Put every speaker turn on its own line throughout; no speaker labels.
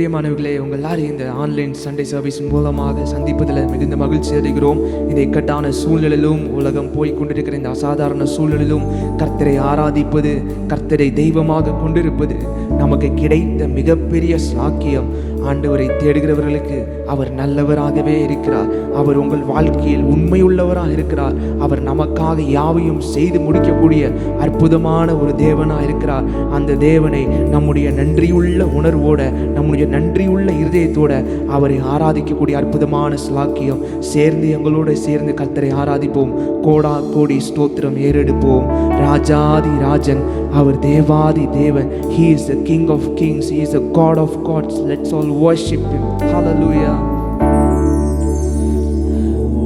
பிரியமானவர்களே, உங்கள் எல்லாரையும் இந்த ஆன்லைன் சண்டே சர்வீஸ் மூலமாக சந்திப்பதில் மிகுந்த மகிழ்ச்சி அடைகிறோம். இந்த இக்கட்டான சூழ்நிலையிலும், உலகம் போய் கொண்டிருக்கிற இந்த அசாதாரண சூழ்நிலையிலும் கர்த்தரை ஆராதிப்பது, கர்த்தரை தெய்வமாக கொண்டிருப்பது நமக்கு கிடைத்த மிகப்பெரிய சாக்கியம். ஆண்டவரை தேடுகிறவர்களுக்கு அவர் நல்லவராகவே இருக்கிறார். அவர் உங்கள் வாழ்க்கையில் உண்மையுள்ளவராக இருக்கிறார். அவர் நமக்காக யாவையும் செய்து முடிக்கக்கூடிய அற்புதமான ஒரு தேவனாக இருக்கிறார். அந்த தேவனை நம்முடைய நன்றியுள்ள உணர்வோட, நம்முடைய நன்றியுள்ள இருதயத்தோட அவரை ஆராதிக்கக்கூடிய அற்புதமான சாக்கியம். சேர்ந்து எங்களோடு சேர்ந்து கர்த்தரை ஆராதிப்போம். கோடா கோடி ஸ்தோத்திரம் ஏறெடுப்போம். ராஜாதி ராஜன், அவர் தேவாதி தேவன். He is the King of Kings. He is the God of gods. Let's all worship Him. Hallelujah.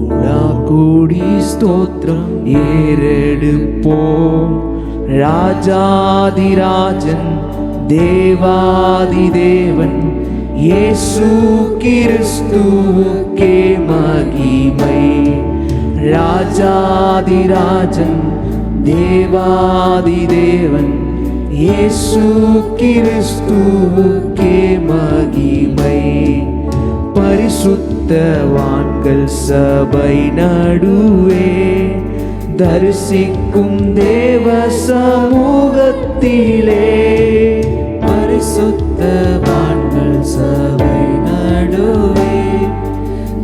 கோடா கோடி ஸ்தோத்திரம் ஏறெடுப்போம். ராஜாதி ராஜன், தேவாதி தேவன், இயேசு கிறிஸ்துவுக்கே மகிமை. ராஜாதி ராஜன், தேவாதி தேவன், இயேசு கிறிஸ்துவுக்கே மகிமை. பரிசுத்தவான்கள் சபை நடுவே தரிசிக்கும் தேவ சமூகத்திலே, பரிசுத்தவான்கள் சபை நடுவே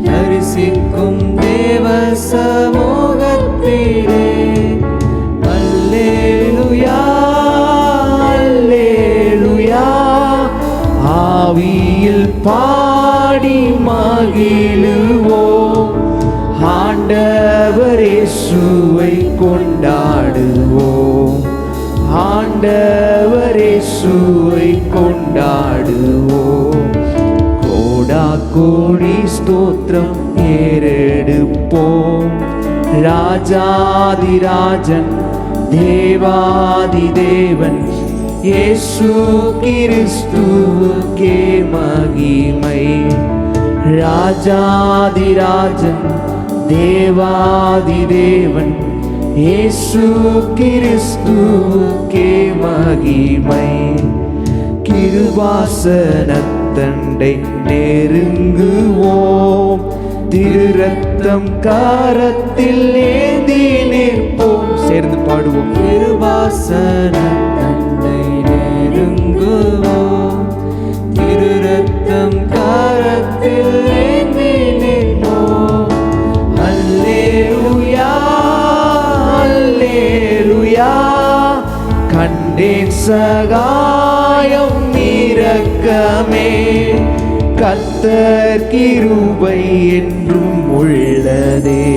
தரிசிக்கும் தேவ சமூகத்திலே, அல்லேலூயா அல்லேலூயா, ஆவியில் பாடி மகிழுவோம். ஆண்டவர் இயேசுவை கொண்டாடுவோம். ஆண்டவர் இயேசுவை கொண்டாடுவோம். கோடா கோடி ஸ்தோத்திரம் ஏறெடுப்போம். ராஜாதி ராஜன், தேவாதி தேவன், இயேசு கிறிஸ்துவுக்கே மகிமை. ராஜாதி ராஜன், தேவாதி தேவன், இயேசு கிறிஸ்துவுக்கே மகிமை. கிருபாசனத்தண்டை நெருங்குவோம். திரு ரத்தம் கரத்தில் ஏந்தி நிற்போம். சேர்ந்து பாடுவோம். கிருபாசனத்தண்டை நெருங்குவோம். திரு ரத்தம் கரத்தில் ஏந்தி நிற்போம். அல்லேலூயா அல்லேலூயா, கண்டேன் சகாயம் இரக்கமே. கர்த்தர் கிருபை என்றும் உள்ளதே.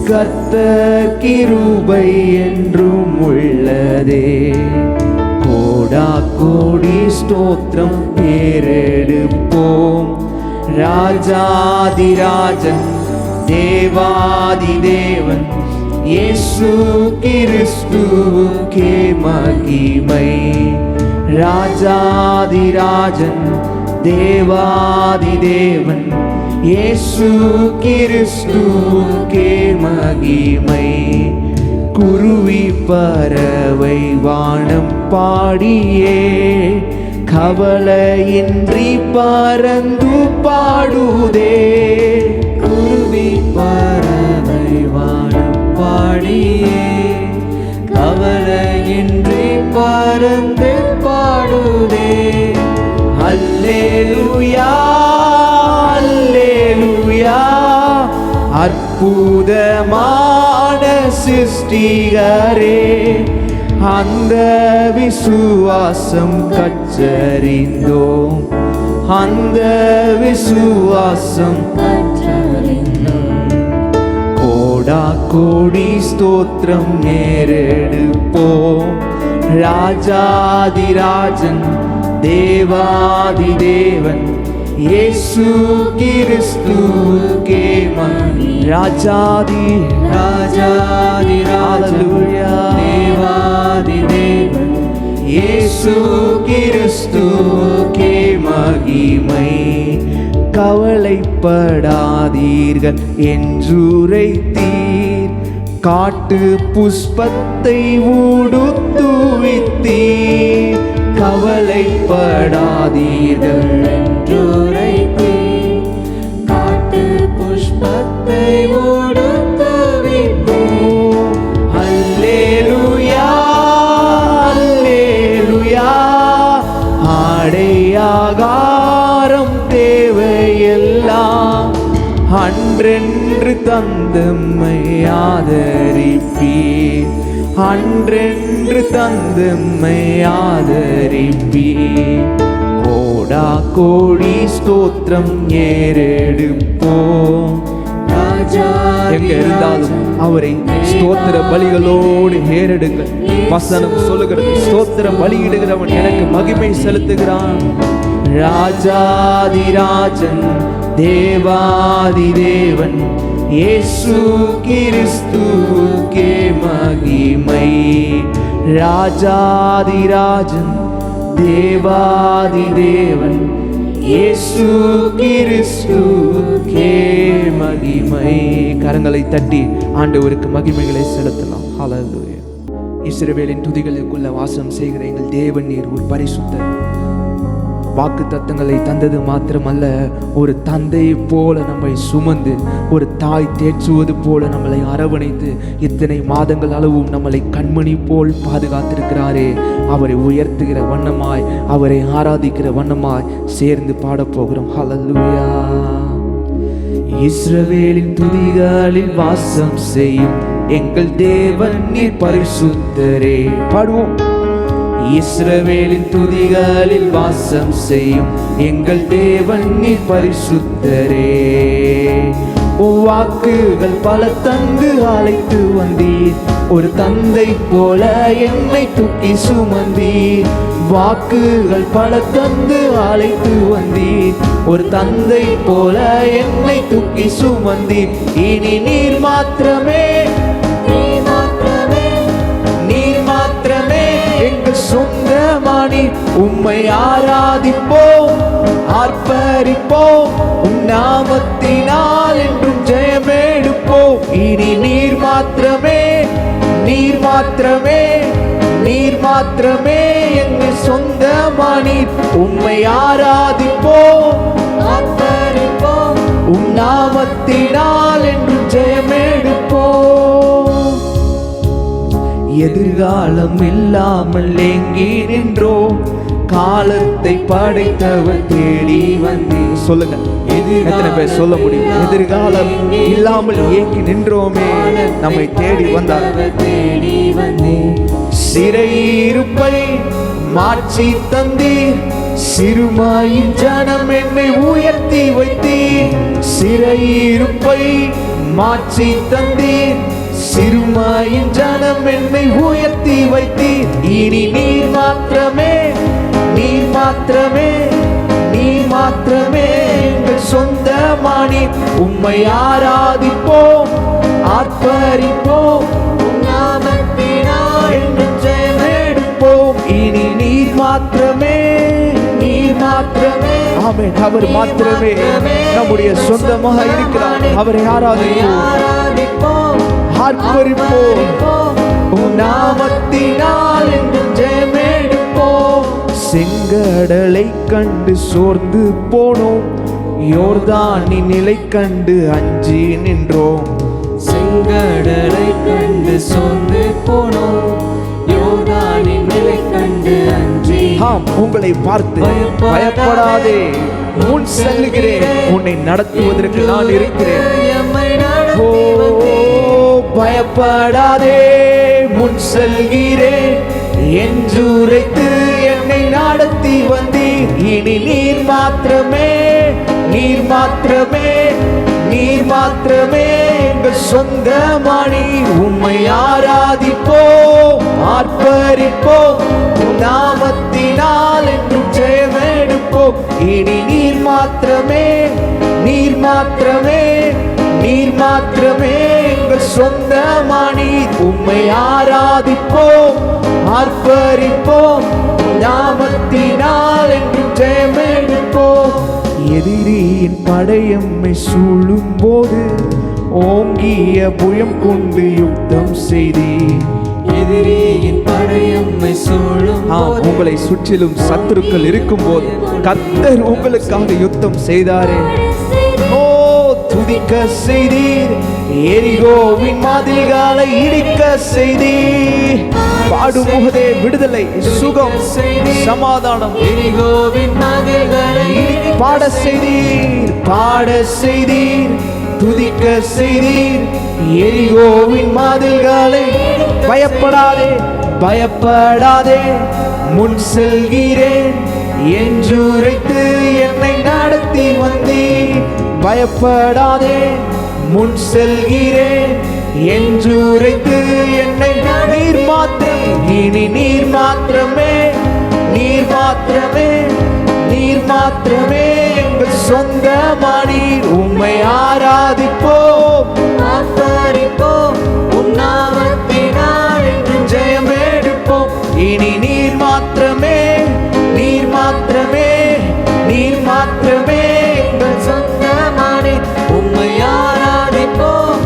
கர்த்தர் கிருபை என்றும் உள்ளதே. கோடா கோடி ஸ்தோத்திரம் ஏறெடுப்போம். ராஜாதி ராஜன், தேவாதி தேவன், இயேசு கிறிஸ்துவுக்கே மகிமை. ராஜாதி ராஜன், தேவாதி தேவன், இயேசு கிறிஸ்துவுக்கே மகிமை. குருவி பறவை வானம் பாடியே கவலையின்றி பறந்து பாடுதே. குருவி பறவை வானம் பாடியே கவலையின்றி பறந்து பாடுதே. அல்லேலூயா அல்லேலூயா, அற்புதமான சிருஷ்டிகரே, அந்த விசுவாசம் கற்றறிந்தோம். அந்த விசுவாசம் கற்றறிந்தோம். கோடா கோடி ஸ்தோத்திரம் ஏறெடுப்போம். ராஜாதி ராஜன், தேவாதி தேவன், இயேசு கிறிஸ்துவுக்கே மகிமை. ராஜாதி ராஜாதி ராஜா, தேவாதி தேவன், இயேசு கிறிஸ்துவுக்கே மகிமை. கவலைப்படாதீர்கள் என்றுரைத்தீர். காட்டு புஷ்பத்தை ஊடுத்துவித்தீர். கவலைப்படாதீர்கள் என்றுரைத்தேன்.
காட்டு புஷ்பத்தை உடுத்துவித்தேன்.
அல்லேலூயா அல்லேலூயா. ஆடையாகாரம் தேவையெல்லாம் அன்றென்று தந்தம்மை ஆதரிப்பீர். அன்றென்று தந்தம்மை ஆதரிப்பீர். கோடா கோடி ஸ்தோத்திரம் ஏறெடுப்போம். எங்க இருந்தாலும் அவரை ஸ்தோத்திர பலிகளோடு ஏறெடுங்கள். வசனம் சொல்லுகிறது, ஸ்தோத்திர பலியிடுகிறவன் எனக்கு மகிமை செலுத்துகிறான். ராஜாதிராஜன் தேவாதி தேவன் இயேசு கிறிஸ்துவுக்கே மகிமை. ராஜாதிராஜன் தேவாதி தேவன் இயேசு கிறிஸ்துவுக்கே மகிமை. கரங்களை தட்டி ஆண்டவருக்கு மகிமைகளை செலுத்தலாம். ஹல்லேலூயா. இஸ்ரவேலின் துதிகளுக்குள்ள வாசம் செய்கிற எங்கள் தேவன் நீர் ஒரு பரிசுத்தர். வாக்கு தத்தங்களை தந்தது மாத்திரமல்ல, ஒரு தந்தை போல நம்மை சுமந்து, ஒரு தாய் தேற்றுவது போல நம்மளை அரவணைத்து இத்தனை மாதங்கள் அளவும் நம்மளை கண்மணி போல் பாதுகாத்திருக்கிறாரே. அவரை உயர்த்துகிற வண்ணமாய், அவரை ஆராதிக்கிற வண்ணமாய் சேர்ந்து பாடப்போகிறோம். ஹல்லேலூயா. இஸ்ரவேலின் துதிகளில் வாசம் செய்யும் எங்கள் தேவன் நீர் பரிசுத்தரே. பாடுவோம். இஸ்ரவேலின் துதிகளில் வாசம் செய்யும் எங்கள் தேவன் நீர் பரிசுத்தரே. வாக்குகள் பல தந்து அழைத்து வந்தீர். ஒரு தந்தை போல என்னை தூக்கி சுமந்தீர். வாக்குகள் பல தந்து அழைத்து வந்தீர். ஒரு தந்தை போல என்னை தூக்கி சுமந்தீர். இனி நீர் மாத்திரமே, நீர் மாத்திரமே, நீர் மாத்திரமே எங்கள் சொந்தமானி. உம்மை ஆராதிப்போம், ஆர்ப்பரிப்போம். உம் நாமத்தினால் என்றும் ஜெயமெடுப்போம். இனி நீர் மாத்திரமே, நீர் மாத்திரமே, நீர் மாத்திரமே எங்கள் சொந்தமானி. உம்மை ஆராதிப்போம், ஆர்ப்பரிப்போம். உம் நாமத்தினால் என்றும் ஜெயமெடுப்போம். எதிர்காலம் இல்லாமல் ஏங்கி நின்றோம். காலத்தை படைத்தவர் தேடி வந்தே. சொல்லுங்க, எத்தனை பேர் சொல்ல முடியும்? எதிர்காலம் இல்லாமல் ஏங்கி நின்றோமே, நம்மை தேடி வந்தார்.
தேடி வந்தே.
சிறையிருப்பை மாற்றி தந்தீர். சிறுமாயின் ஜனம் என்னை உயர்த்தி வைத்தீர். சிறையிருப்பை மாற்றி தந்தீர். சிறுமாயின் ஜனம் என்னை உயர்த்தி வைத்தீர். இனி நீர் மாத்திரமே, நீர் மாத்திரமே, நீர் மாத்திரமே எங்கள் சொந்தமானி. உம்மை ஆராதிப்போம், ஆர்ப்பரிப்போம். நாமத்தினால் என்றும் ஜெயமெடுப்போம். இனி நீர் மாத்திரமே, நீர் மாத்திரமே. ஆமென். அவர் மாத்திரமே நம்முடைய சொந்தமாக இருக்கிறார். அவரை ஆராதிப்போம், ஆர்ப்பரிப்போம். உம் நாமத்தினால் என்றும் ஜெயமெடுப்போம். செங்கடலை கண்டு சோர்ந்து போனோம். யோர்தானின் நிலை கண்டு அஞ்சி நின்றோம்.
செங்கடலை கண்டு சோர்ந்து போனோம். யோர்தானின் நிலை கண்டு அஞ்சி.
உங்களை பார்த்து பயப்படாதே, முன் செல்லுகிறேன், உன்னை நடத்துவதற்கு நான் இருக்கிறேன். ஓ பயப்படாதே, முன் செல்கிறேன் என்று உரைத்து என்னை நடத்தி வந்தீர். இனி நீர் மாத்திரமே, நீர் மாத்திரமே, நீர் மாத்திரமே எங்கள் சொந்தமானி. உம்மை ஆராதிப்போம், ஆர்ப்பரிப்போம். நாமத்தினால் என்றும் ஜெயமெடுப்போம். இனி நீர் மாத்திரமே, நீர் மாத்திரமே, நீர் மாத்திரமே எங்கள் சொந்தமானி. உம்மை ஆராதிப்போம், ஆர்ப்பரிப்போம். நாமத்தினால் என்றும் ஜெயமெடுப்போம். எதிரியின் படையம்மை சூழும் போது ஓங்கிய புயம் கொண்டு யுத்தம் செய்தீர்.
எதிரியின் படையம்மை சூழும் போது,
உங்களை சுற்றிலும் சத்துருக்கள் இருக்கும் போது கர்த்தர் உங்களுக்காக யுத்தம் செய்தாரே. ஓ, துதிக்க செய்தீர், எரிகோவின் மதில்களை இடிக்க செய்தீர். பாடும்போதே விடுதலை, சுகம், சமாதானம்.
எரிகோவின் மதில்களை
பாட செய்தீர், பாட செய்தீர், துதிக்க செய்தீர், எரிகோவின் மதில்களை. பயப்படாதே, பயப்படாதே, முன் செல்கிறேன் என்றுரைத்து என்னை நடத்தி வந்தீர். பயப்படாதே, முன் செல்கிறேன் என்றுரைத்து என்னை. நீர் மாத்திரம், இனி நீர் மாத்திரமே, நீர் மாத்திரமே, நீர் மாத்திரமே எங்கள் சொந்தமானீர். உம்மை ஆராதிப்போம்,
ஆர்ப்பரிப்போம், உம் நாமத்தினால் என்றும்
ஜெயம் எடுப்போம். இனி நீர் மாத்திரமே, நீர் மாத்திரமே, நீர் மாத்திரமே எங்கள்
சொந்தமானே. உம்மை ஆராதிப்போம்,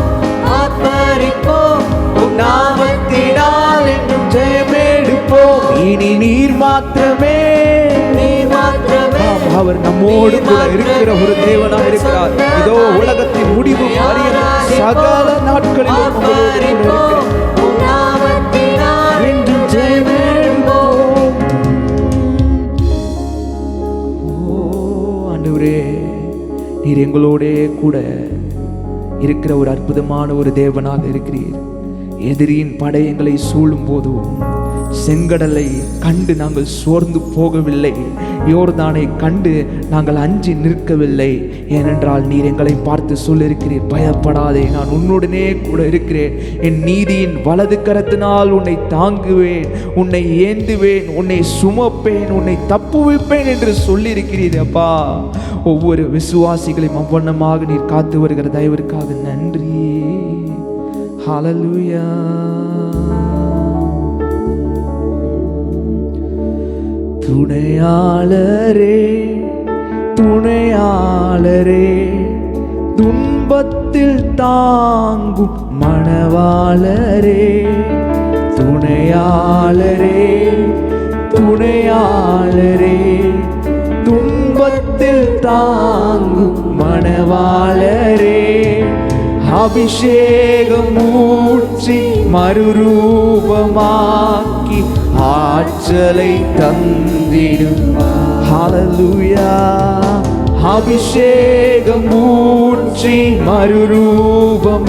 ஆர்ப்பரிப்போம், உம்
நாமத்தினால் என்றும் ஜெயம் எடுப்போம். இனி நீர் மாத்திரமே,
நீர் மாத்திரமே.
அவர் நம்மோடு கூட இருக்கிற ஒரு தேவனாக இருக்கிறார். இதோ உலகத்தின் முடிவு வரையும் சகல நாட்களிலும் உங்களோடு கூட இருக்கிறேன்.
உம் நாமத்தினால்
என்றும் ஜெயம் எடுப்போம். ஓ ஆண்டவரே, நீர் எங்களோடே கூட இருக்கிற ஒரு அற்புதமான ஒரு தேவனாக இருக்கிறீர். எதிரியின் படை எங்களை சூழும் போதும் செங்கடலை கண்டு நாங்கள் சோர்ந்து போகவில்லை, யோர்தானை கண்டு நாங்கள் அஞ்சி நிற்கவில்லை. ஏனென்றால் நீர் எங்களை பார்த்து சொல்லியிருக்கிறீர், பயப்படாதே, நான் உன்னுடனே கூட இருக்கிறேன். என் நீதியின் வலது கரத்தினால் உன்னை தாங்குவேன், உன்னை ஏந்துவேன், உன்னை சுமப்பேன், உன்னை தப்புவிப்பேன் என்று சொல்லியிருக்கிறீர். அப்பா, ஒவ்வொரு விசுவாசிகளையும் அவ்வண்ணமாக நீர் காத்து வருகிற தயவிற்காக நன்றி. ஹல்லேலூயா. துணையாளரே, துணையாளரே, துன்பத்தில் தாங்கும் மணவாளரே. துணையாளரே, துணையாளரே, துன்பத்தில் தாங்கும் மணவாளரே. அபிஷேகம் ஊற்றி மறுரூபமாக்கி ஆற்றலை தந்திடும். ஹல்லேலூயா. அபிஷேகம் ஊற்றி மறுரூபமாக்கி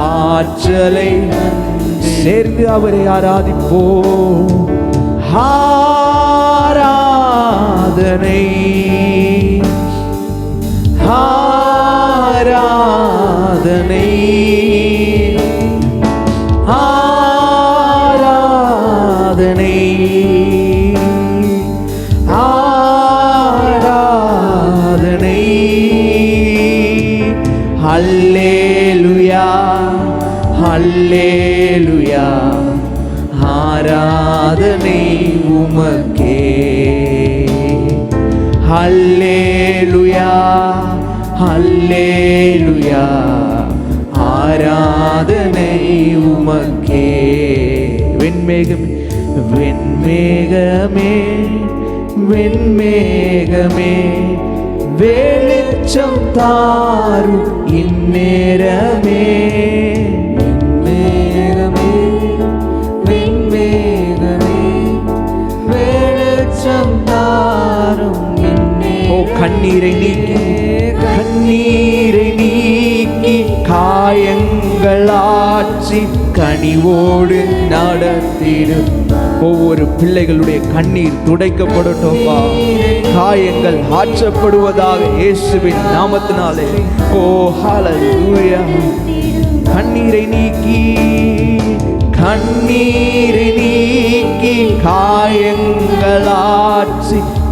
ஆற்றலை சேர்ந்து அவரை ஆராதிப்போம். ஆராதனை, ஆராதனை, ஆராதனை, ஆராதனை. ஹல்லேலூயா, ஹல்லேலூயா, ஆராதனை உமக்கே. ஹல்லேலூயா, ஹல்லேலூயா, ஆராதனை உமக்கே. வெண்மேகமே, வெண்மேகமே, வெண்மேகமே, வெளிச்சம் தாரும் இந்நேரமே.
வெண்மேகமே, வெண்மேகமே, வெளிச்சம் தாரும்
ஓ கண்ணீரை நீக்கி, கண்ணீரை நீக்கி காயங்களாற்றி கனிவோடு நடத்திடும். ஒவ்வொரு பிள்ளைகளுடைய கண்ணீர் துடைக்கப்படட்டும்பா. காயங்கள் ஆற்றப்படுவதாக இயேசுவின் நாமத்தினாலே. ஓ ஹல்லேலூயா. கண்ணீரை நீக்கி, கண்ணீரை நீக்கி காயங்களாற்றி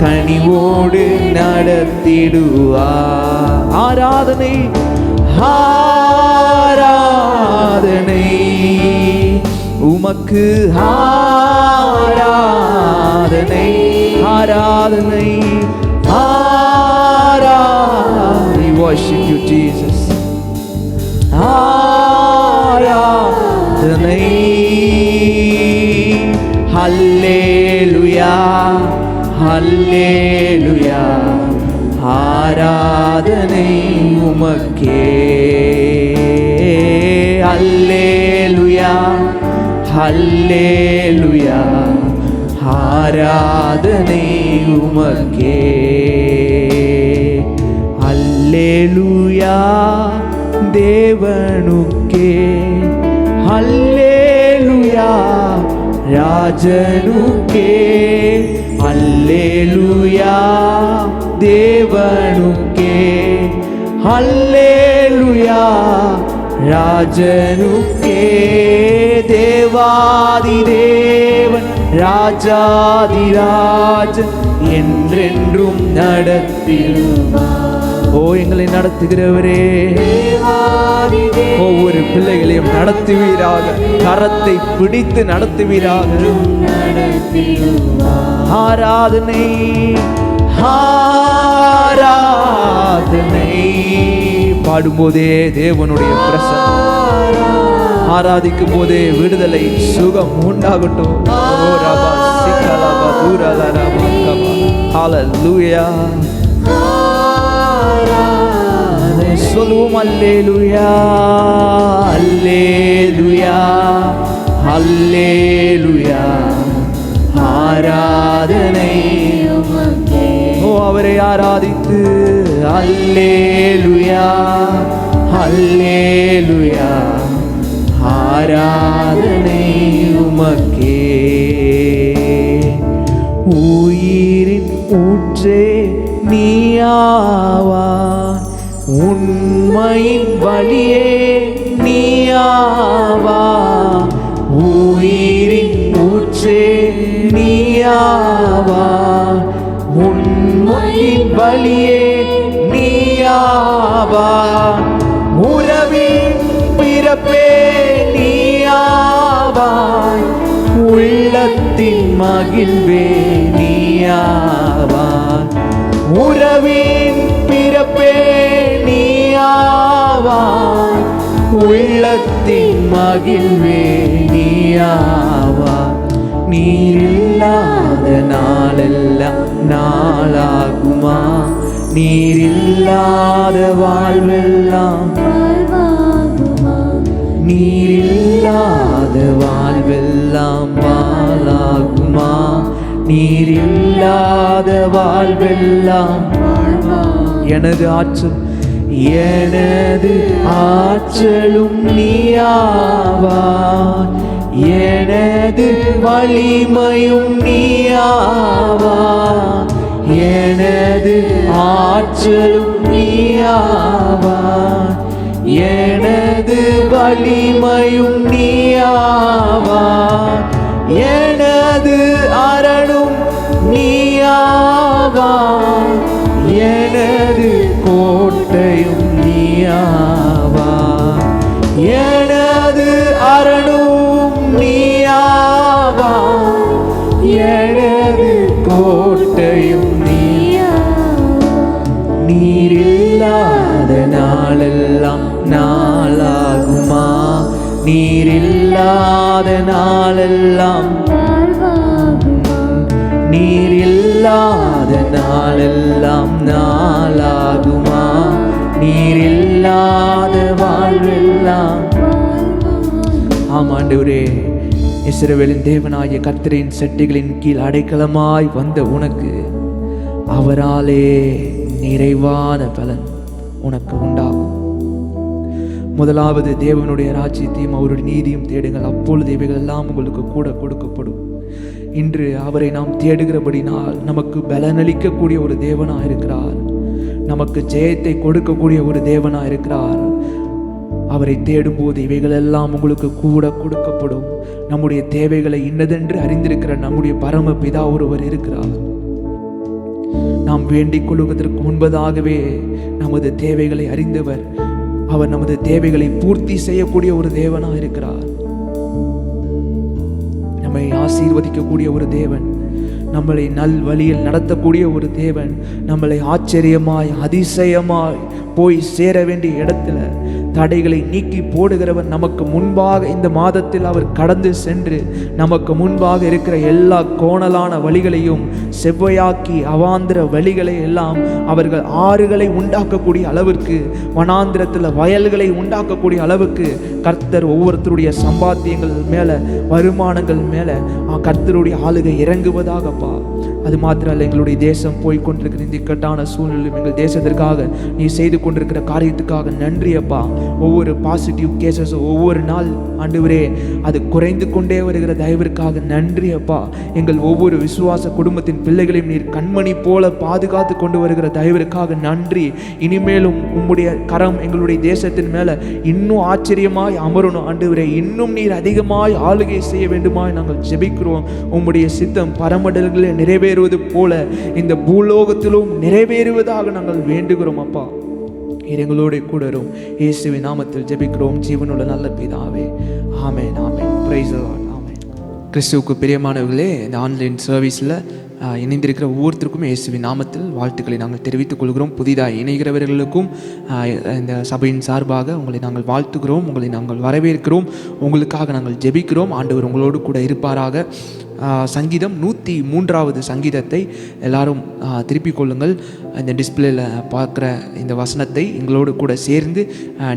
கனிவோடு நடத்திடுவா. ஆராதனை, ஆராதனை உமக்கு, ஆராதனை, ஆராதனை, ஆராதனை. We worship you, Jesus. ஆராதனை. ஹல்லேலூயா ஹல்லேலூயா ஆராதனை உமக்கே. ஹல்லேலூயா ஹல்லேலூயா ஆராதனை உமக்கே. ஹல்லேலூயா தேவனுக்கே. ஹல்லேலூயா ராஜனுக்கே. ஹல்லேலூயா தேவனுக்கே. ஹல்லேலூயா ராஜனுக்கே. தேவாதி தேவன் ராஜாதிராஜன் என்றென்றும் நடத்திடுவார். ஓ எங்களை நடத்துகிறவரே, ஒவ்வொரு பிள்ளைகளையும் நடத்துவீராக, கரத்தை பிடித்து நடத்துவீராக. ஆராதனை ஆராதனை பாடும்போதே தேவனுடைய பிரசன்னம், ஆராதிக்கும் போதே விடுதலை சுகம் உண்டாகட்டும். ஓ ரபா சிக்கலபா தூரலரபா கபா. ஹல்லேலூயா சொல்லுவோம். அல்லேலூயா அல்லேலூயா அல்லேலூயா ஆராதனை. ஓ அவரை ஆராதித்து அல்லேலூயா அல்லேலூயா ஆராதனை உமக்கே. உயிரின் ஊற்றே நீயாவா, உண்மையின் வழியே நீயாவா. உயிரின் ஊற்றே நீயாவா, உண்மையின் வழியே நீயாவா. உறவின் பிறப்பே நீயாவாய், உள்ளத்தின் மகிழ்வே நீயாவாய். உறவின் பிறப்பே நீயாவாய், உள்ளத்தின் மகிழ்வே நீயாவாய். நீரில்லாத நாளெல்லாம் நாளாகுமா, நீரில்லாத வாழ்வெல்லாம் நீரில்லாத வாழ்வெல்லாம் வாழாகுமா, நீரில்லாத வாழ்வெல்லாம். எனது ஆற்றல் எனது ஆற்றலும் நீயாவா, எனது வலிமையும் நீயாவா. எனது ஆற்றலும் நீயாவா, எனது வலிமையும் நீயாவா. எனது அரணும் நீயாவா, எனது கோட்டையும் நீயாவா. எனது அரணும் நீயாவா, எனது கோட்டையும் நீயாவா. நீரில்லாத நாளெல்லாம் நாளாகுமா, நீரில்லாத நாளெல்லாம். நீரில்லாத நாளெல்லாம் நாளாகுமா, நீரில்லாத வாழ்வெல்லாம். ஆமாண்டவரே, இஸ்ரவேலின் தேவனாகிய கர்த்தரின் செட்டிகளின் கீழ் அடைக்கலமாய் வந்த உனக்கு அவராலே நிறைவான பலன் உனக்கு உண்டாகும். முதலாவது தேவனுடைய ராஜ்யத்தையும் அவருடைய நீதியும் தேடுங்கள், அப்பொழுது இவைகள் எல்லாம் உங்களுக்கு கூட கொடுக்கப்படும். இன்று அவரை நாம் தேடுகிறபடினால் நமக்கு பலனளிக்கக்கூடிய ஒரு தேவனாக இருக்கிறார், நமக்கு ஜெயத்தை கொடுக்கக்கூடிய ஒரு தேவனாக இருக்கிறார். அவரை தேடும்போது இவைகள் எல்லாம் உங்களுக்கு கூட கொடுக்கப்படும். நம்முடைய தேவைகளை இன்னதென்று அறிந்திருக்கிற நம்முடைய பரம பிதா ஒருவர் இருக்கிறார். நாம் வேண்டிக் கொள்வதற்கு முன்பதாகவே நமது தேவைகளை அறிந்தவர். அவர் நமது தேவைகளை பூர்த்தி செய்யக்கூடிய ஒரு தேவனாக இருக்கிறார். நம்மை ஆசீர்வதிக்கக்கூடிய ஒரு தேவன், நம்மளை நல் வழியில் நடத்தக்கூடிய ஒரு தேவன், நம்மளை ஆச்சரியமாய் அதிசயமாய் போய் சேர வேண்டிய இடத்துல தடைகளை நீக்கி போடுகிறவர் நமக்கு முன்பாக இந்த மாதத்தில் அவர் கடந்து சென்று நமக்கு முன்பாக இருக்கிற எல்லா கோணலான வழிகளையும் செவ்வையாக்கி அவாந்திர வழிகளை எல்லாம் அவர்கள் ஆறுகளை உண்டாக்கக்கூடிய அளவிற்கு, வனாந்திரத்தில் வயல்களை உண்டாக்கக்கூடிய அளவுக்கு கர்த்தர் ஒவ்வொருத்தருடைய சம்பாத்தியங்கள் மேலே, வருமானங்கள் மேலே கர்த்தருடைய ஆளுகை இறங்குவதாகப்பா. அது மாத்திரம் இல்லை, எங்களுடைய தேசம் போய் கொண்டிருக்கிற இந்த இக்கட்டான சூழ்நிலையும் எங்கள் தேசத்திற்காக நீ செய்து கொண்டிருக்கிற காரியத்துக்காக நன்றி அப்பா. ஒவ்வொரு பாசிட்டிவ் கேசஸ் ஒவ்வொரு நாள் ஆண்டவரே அது குறைந்து கொண்டே வருகிற தயவிற்காக நன்றி அப்பா. எங்கள் ஒவ்வொரு விசுவாச குடும்பத்தின் பிள்ளைகளையும் நீர் கண்மணி போல பாதுகாத்து கொண்டு வருகிற தயவிற்காக நன்றி. இனிமேலும் உம்முடைய கரம் எங்களுடைய தேசத்தின் மேலே இன்னும் ஆச்சரியமாய் அமரணும் ஆண்டவரே. இன்னும் நீர் அதிகமாய் ஆளுகை செய்ய வேண்டுமாய் நாங்கள் ஜெபிக்கிறோம். உம்முடைய சித்தம் பரமடல்களே நிறைவேறுவது போல இந்த பூலோகத்திலும் நிறைவேறுவதாக நாங்கள் வேண்டுகிறோம் அப்பா. எங்களோட கூட வரும் இயேசுவின் நாமத்தில் ஜெபிக்கிறோம் ஜீவனுள்ள நல்ல பிதாவே. ஆமென், ஆமென். Praise the lord. ஆமென். கிறிஸ்துவுக்கு பிரியமானவர்களே, இந்த ஆன்லைன் சர்வீஸில் இணைந்திருக்கிற ஒவ்வொருத்தருக்கும் இயேசுவின் நாமத்தில் வாழ்த்துக்களை நாங்கள் தெரிவித்துக் கொள்கிறோம். புதிதாக இணைகிறவர்களுக்கும் இந்த சபையின் சார்பாக உங்களை நாங்கள் வாழ்த்துகிறோம், உங்களை நாங்கள் வரவேற்கிறோம், உங்களுக்காக நாங்கள் ஜெபிக்கிறோம். ஆண்டவர் உங்களோடு கூட இருப்பாராக. சங்கீதம் 103வது சங்கீதத்தை எல்லாரும் திருப்பிக் கொள்ளுங்கள். இந்த டிஸ்பிளேல பார்க்குற இந்த வசனத்தை எங்களோடு கூட சேர்ந்து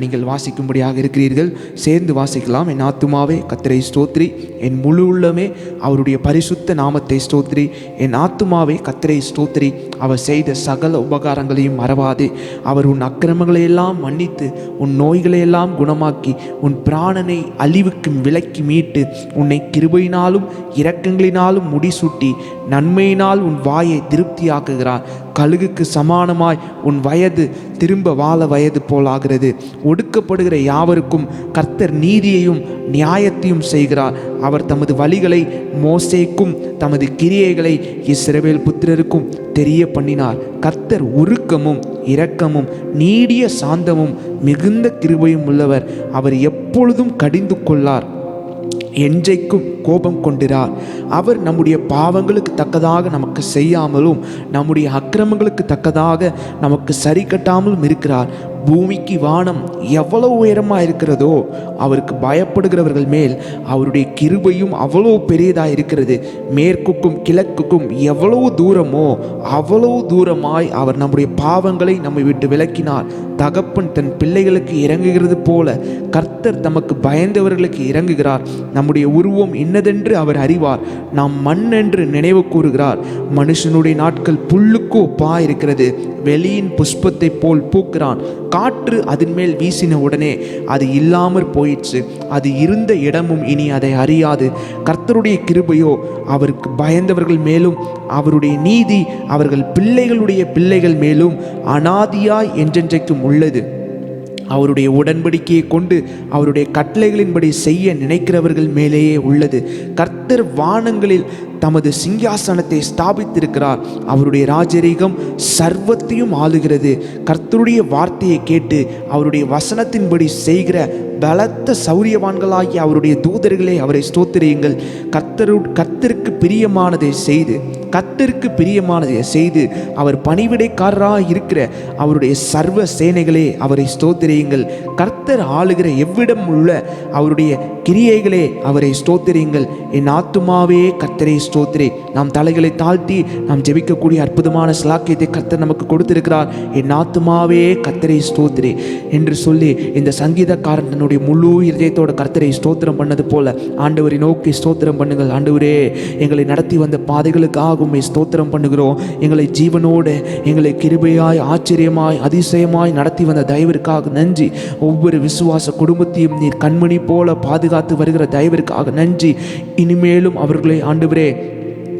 நீங்கள் வாசிக்கும்படியாக இருக்கிறீர்கள். சேர்ந்து வாசிக்கலாம். என் ஆத்துமாவே கர்த்தரை ஸ்தோத்திரி, என் முழு உள்ளமே அவருடைய பரிசுத்த நாமத்தை ஸ்தோத்திரி. என் ஆத்துமாவே கர்த்தரை ஸ்தோத்திரி, அவர் செய்த சகல உபகாரங்களையும் மறவாதே. அவர் உன் அக்கிரமங்களையெல்லாம் மன்னித்து உன் நோய்களையெல்லாம் குணமாக்கி உன் பிராணனை அழிவுக்கு விலக்கி மீட்டு உன்னை கிருபையினாலும் இரக்கங்களினாலும் முடிசூட்டி நன்மையினால் உன் வாயை திருப்தியாக்குகிறார். கழுகுக்கு சமானமாய் உன் வயது திரும்ப வாழ வயது போலாகிறது. ஒடுக்கப்படுகிற யாவருக்கும் கர்த்தர் நீதியையும் நியாயத்தையும் செய்கிறார். அவர் தமது வழிகளை மோசேக்கும் தமது கிரியைகளை இஸ்ரவேல் புத்திரருக்கும் தெரிய பண்ணினார். கர்த்தர் உருக்கமும் இரக்கமும் நீடிய சாந்தமும் மிகுந்த கிருபையும் உள்ளவர். அவர் எப்பொழுதும் கடிந்து கொள்ளார், என்றைக்கும் கோபம் கொண்டிரார். அவர் நம்முடைய பாவங்களுக்கு தக்கதாக நமக்கு செய்யாமலும் நம்முடைய அக்கிரமங்களுக்கு தக்கதாக நமக்கு சரி கட்டாமலும் இருக்கிறார். பூமிக்கு வானம் எவ்வளவு உயரமாக இருக்கிறதோ அவருக்கு பயப்படுகிறவர்கள் மேல் அவருடைய கிருபையும் அவ்வளவு பெரியதாக இருக்கிறது. மேற்குக்கும் கிழக்குக்கும் எவ்வளவு தூரமோ அவ்வளவு தூரமாய் அவர் நம்முடைய பாவங்களை நம்மை விட்டு விலக்கினார். தகப்பன் தன் பிள்ளைகளுக்கு இறங்குகிறது போல கர்த்தர் தமக்கு பயந்தவர்களுக்கு இறங்குகிறார். நம்முடைய உருவம் இன்னதென்று அவர் அறிவார். நாம் மண் என்று நினைவு கூறுகிறார். மனுஷனுடைய நாட்கள் புல்லுக்கு ஒப்பா இருக்கிறது. வெளியின் புஷ்பத்தை போல் பூக்கிறான். காற்று அதன் மேல் வீசின உடனே அது இல்லாமற் போயிற்று. அது இருந்த இடமும் இனி அதை அறியாது. கர்த்தருடைய கிருபையோ அவருக்கு பயந்தவர்கள் மேலும் அவருடைய நீதி அவர்கள் பிள்ளைகளுடைய பிள்ளைகள் மேலும் அனாதியாய் என்றென்றைக்கும் உள்ளது. அவருடைய உடன்படிக்கையை கொண்டு அவருடைய கட்டளைகளின்படி செய்ய நினைக்கிறவர்கள் மேலேயே உள்ளது. கர்த்தர் வானங்களில் தமது சிங்காசனத்தை ஸ்தாபித்திருக்கிறார். அவருடைய ராஜரீகம் சர்வத்தையும் ஆளுகிறது. கர்த்தருடைய வார்த்தையை கேட்டு அவருடைய வசனத்தின்படி செய்கிற பலத்த சௌரியவான்களாகிய அவருடைய தூதர்களே அவரை ஸ்தோத்திரியுங்கள். கர்த்தருக்கு பிரியமானதை செய்து அவர் பணிவிடைக்காரராக இருக்கிற அவருடைய சர்வ சேனைகளே அவரை ஸ்தோத்திரியுங்கள். கர்த்தர் ஆளுகிற எவ்விடம் உள்ள அவருடைய கிரியைகளே அவரை ஸ்தோத்திரியுங்கள். என் ஆத்துமாவே கர்த்தரை ஸ்தோத்திரி. நாம் தலைகளை தாழ்த்தி நாம் ஜெபிக்கக்கூடிய அற்புதமான ஸ்லாக்கியத்தை கர்த்தர் நமக்கு கொடுத்திருக்கிறார். என் ஆத்துமாவே கர்த்தரை ஸ்தோத்திரி என்று சொல்லி இந்த சங்கீதக்காரன் தன்னுடைய முழு இதயத்தோட கர்த்தரை ஸ்தோத்திரம் பண்ணது போல ஆண்டவரை நோக்கி ஸ்தோத்திரம் பண்ணுங்கள். ஆண்டவரே, எங்களை நடத்தி வந்த பாதைகளுக்காக ஸ்தோத்திரம் பண்ணுகிறோம். எங்களை ஜீவனோடு எங்களை கிருபையாய் ஆச்சரியமாய் அதிசயமாய் நடத்தி வந்த தயவிற்காக நன்றி. ஒவ்வொரு விசுவாச குடும்பத்தையும் நீர் கண்மணி போல பாதுகாத்து வருகிற தயவிற்காக நன்றி. இனிமேலும் அவர்களை ஆண்டவரே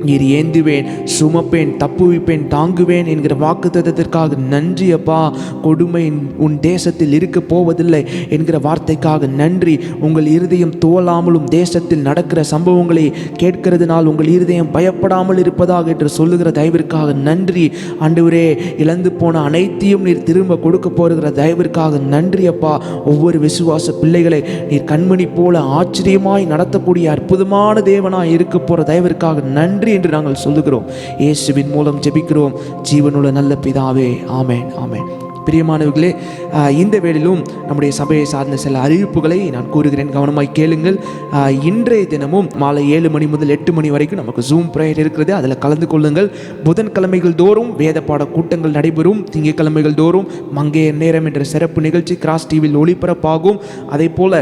நீர் ஏந்துவேன், சுமப்பேன், தப்புவிப்பேன், தாங்குவேன் என்கிற வாக்குத்தத்தத்திற்காக நன்றி அப்பா. கொடுமை உன் தேசத்தில் இருக்க போவதில்லை என்கிற வார்த்தைக்காக நன்றி. உங்கள் இருதயம் தோலாமலும் தேசத்தில் நடக்கிற சம்பவங்களை கேட்கிறதுனால் உங்கள் இருதயம் பயப்படாமல் இருப்பதாக என்று சொல்லுகிற தயவிற்காக நன்றி. ஆண்டவரே, இழந்து போன அனைத்தையும் நீர் திரும்ப கொடுக்க போகிற தயவிற்காக நன்றி அப்பா. ஒவ்வொரு விசுவாச பிள்ளைகளை நீர் கண்மணி போல ஆச்சரியமாய் நடத்தக்கூடிய அற்புதமான தேவனாய் இருக்க போகிற தயவிற்காக நன்றி என்று நாங்கள் சொல்லுகிறோம். இயேசுவின் மூலம் ஜெபிக்கிறோம் ஜீவனுள்ள நல்ல பிதாவே. ஆமென், ஆமென். பிரியமானவர்களே, இந்த வேளையிலும் நம்முடைய சபையை சார்ந்த சில அறிவிப்புகளை நான் கூறுகிறேன், கவனமாய் கேளுங்கள். இன்றைய தினமும் மாலை 7 மணி முதல் 8 மணி வரைக்கும் நமக்கு ஜூம் ப்ரேயர் இருக்கிறது. அதில் கலந்து கொள்ளுங்கள். புதன்கிழமைகள் தோறும் வேத பாட கூட்டங்கள் நடைபெறும். திங்கட்கிழமைகள் தோறும் மங்கையர் நேரம் என்ற சிறப்பு நிகழ்ச்சி கிராஸ் டிவியில் ஒளிபரப்பாகும். அதே போல்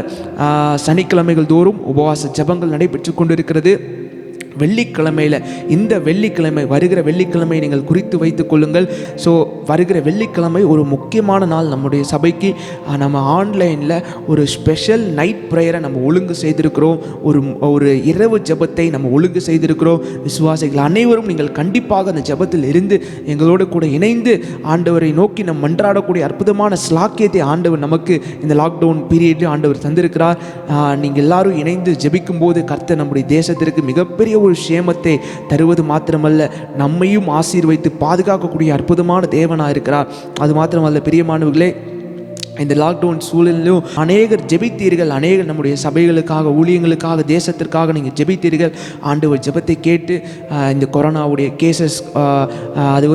சனிக்கிழமைகள் தோறும் உபவாச ஜெபங்கள் நடைபெற்று கொண்டிருக்கிறது. வெள்ளிக்கிழமையில் இந்த வெள்ளிக்கிழமை, வருகிற வெள்ளிக்கிழமை நீங்கள் குறித்து வைத்துக் கொள்ளுங்கள். ஸோ வருகிற வெள்ளிக்கிழமை ஒரு முக்கியமான நாள். நம்முடைய சபைக்கு நம்ம ஆன்லைனில் ஒரு ஸ்பெஷல் நைட் ப்ரேயரை நம்ம ஒழுங்கு செய்திருக்கிறோம். ஒரு இரவு ஜெபத்தை நம்ம ஒழுங்கு செய்திருக்கிறோம். விசுவாசிகள் அனைவரும் நீங்கள் கண்டிப்பாக அந்த ஜெபத்தில் இருந்து எங்களோடு கூட இணைந்து ஆண்டவரை நோக்கி நம்ம மன்றாடக்கூடிய அற்புதமான ஸ்லாக்கியத்தை ஆண்டவர் நமக்கு இந்த லாக்டவுன் பீரியட்லேயும் ஆண்டவர் தந்திருக்கிறார். நீங்கள் எல்லாரும் இணைந்து ஜெபிக்கும் போது கர்த்தர் நம்முடைய தேசத்திற்கு மிகப்பெரிய ஒரு சேமத்தை தருவது மாத்திரமல்ல, நம்மையும் ஆசீர்வதித்து பாதுகாக்கக்கூடிய அற்புதமான தேவனாக இருக்கிறார். அது மாத்திரமல்ல பிரியமானவர்களே, இந்த லாக்டவுன் சூழலிலும் அநேகர் ஜெபித்தீர்கள். அநேகர் நம்முடைய சபைகளுக்காக, ஊழியங்களுக்காக, தேசத்திற்காக நீங்கள் ஜெபித்தீர்கள். ஆண்டவர் ஜெபத்தை கேட்டு இந்த கொரோனாவுடைய கேசஸ் அது